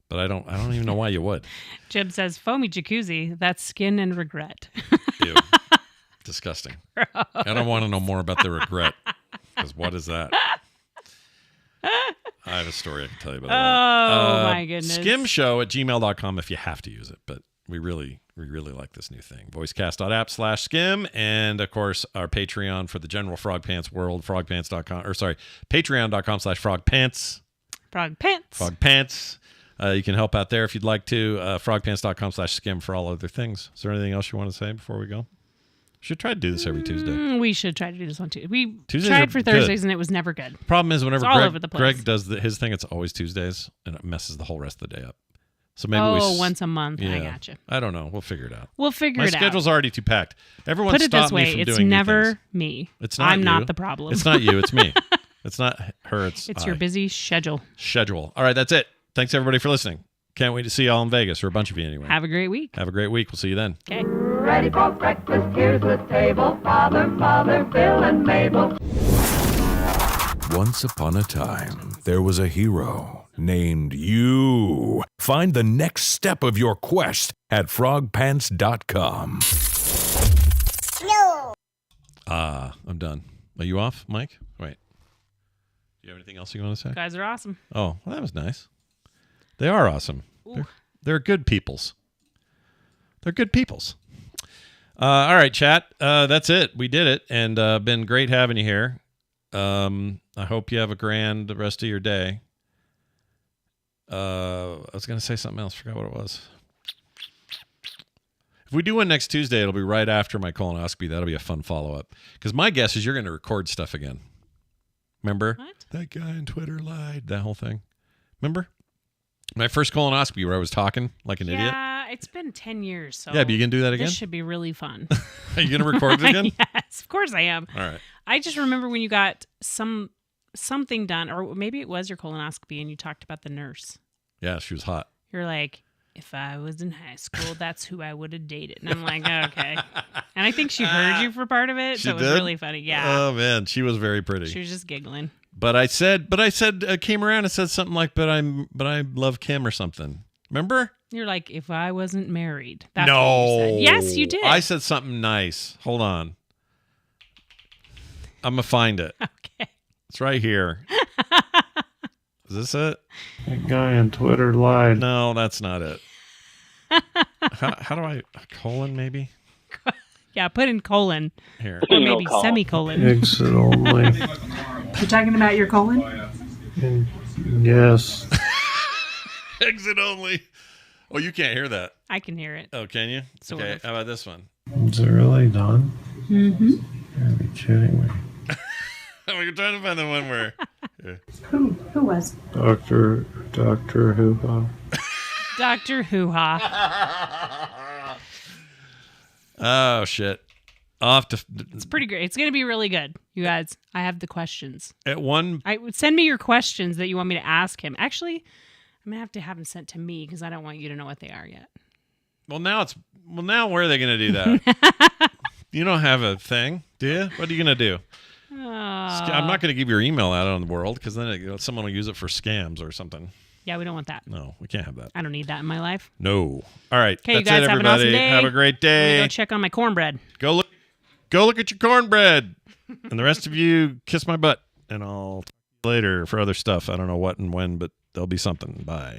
But I don't even know why you would. Jib says, foamy jacuzzi, that's skin and regret. Ew. Disgusting. I don't want to know more about the regret. Because what is that? I have a story I can tell you about that. My goodness. Skimshow@gmail.com if you have to use it. But we really like this new thing. Voicecast.app/skim. And, of course, our Patreon for the general Frog Pants world, patreon.com/frogpants. Frog Pants. Frog Pants. You can help out there if you'd like to. Frogpants.com/skim for all other things. Is there anything else you want to say before we go? Should try to do this every Tuesday. We should try to do this on Tuesday. We Tuesdays tried for Thursdays good. and it was never good. Problem is whenever all over the place. Greg does his thing, it's always Tuesdays, and it messes the whole rest of the day up. So maybe once a month. Yeah, I gotcha. I don't know. We'll figure it out. We'll figure My it out. My schedule's already too packed. Everyone Put it stop this me way, from it's doing never things. me. It's not I'm you. not the problem. It's not you. It's me. It's not her. It's your busy schedule. All right, that's it. Thanks everybody for listening. Can't wait to see y'all in Vegas, or a bunch of you anyway. Have a great week. Have a great week. We'll see you then. Okay. Ready for breakfast, here's the table. Father, Mother, Bill, and Mabel. Once upon a time, there was a hero named you. Find the next step of your quest at frogpants.com. No. I'm done. Are you off, Mike? Wait. Do you have anything else you want to say? Guys are awesome. Oh, well, that was nice. They are awesome. They're good peoples. They're good peoples. All right, chat. That's it. We did it, and been great having you here. I hope you have a grand rest of your day. I was going to say something else. Forgot what it was. If we do one next Tuesday, it'll be right after my colonoscopy. That'll be a fun follow-up. Because my guess is you're going to record stuff again. Remember? What? That guy on Twitter lied. That whole thing. Remember? My first colonoscopy where I was talking like an idiot. Yeah, it's been 10 years. So yeah, but you can do that again? This should be really fun. Are you going to record it again? Yes, of course I am. All right. I just remember when you got something done, or maybe it was your colonoscopy, and you talked about the nurse. Yeah, she was hot. You're like, if I was in high school, that's who I would have dated. And I'm like, okay. And I think she heard you for part of it, so it was really funny. Yeah. Oh man, she was very pretty. She was just giggling. But I said, came around and said something like, but I love Kim or something. Remember? You're like, if I wasn't married. That's no. what you said. Yes, you did. I said something nice. Hold on. I'm gonna find it. Okay. It's right here. Is this it? That guy on Twitter lied. No, that's not it. How do I colon maybe? Yeah, put in colon. Here. Or maybe semicolon. Exit only. You're talking about your colon? Yes. Exit only. Oh, you can't hear that. I can hear it. Oh, can you? Sort okay. of. How about this one? Is it really done? Mm-hmm. You're be kidding me. We're trying to find the one where. Who was? Doctor Hoo-Ha. Dr. Hoo-Ha. Oh shit! Off to. It's pretty great. It's going to be really good. You guys, I have the questions. At one. Send me your questions that you want me to ask him. Actually, I'm going to have them sent to me because I don't want you to know what they are yet. Well, now where are they going to do that? You don't have a thing, do you? What are you going to do? I'm not going to give your email out on the world because then someone will use it for scams or something. Yeah, we don't want that. No, we can't have that. I don't need that in my life. No. All right. Okay, you That's guys it, have an everybody. awesome day. Have a great I'm day. gonna go check on my cornbread. Go look at your cornbread. And the rest of you, kiss my butt. And I'll talk to you later for other stuff. I don't know what and when, but there'll be something. Bye.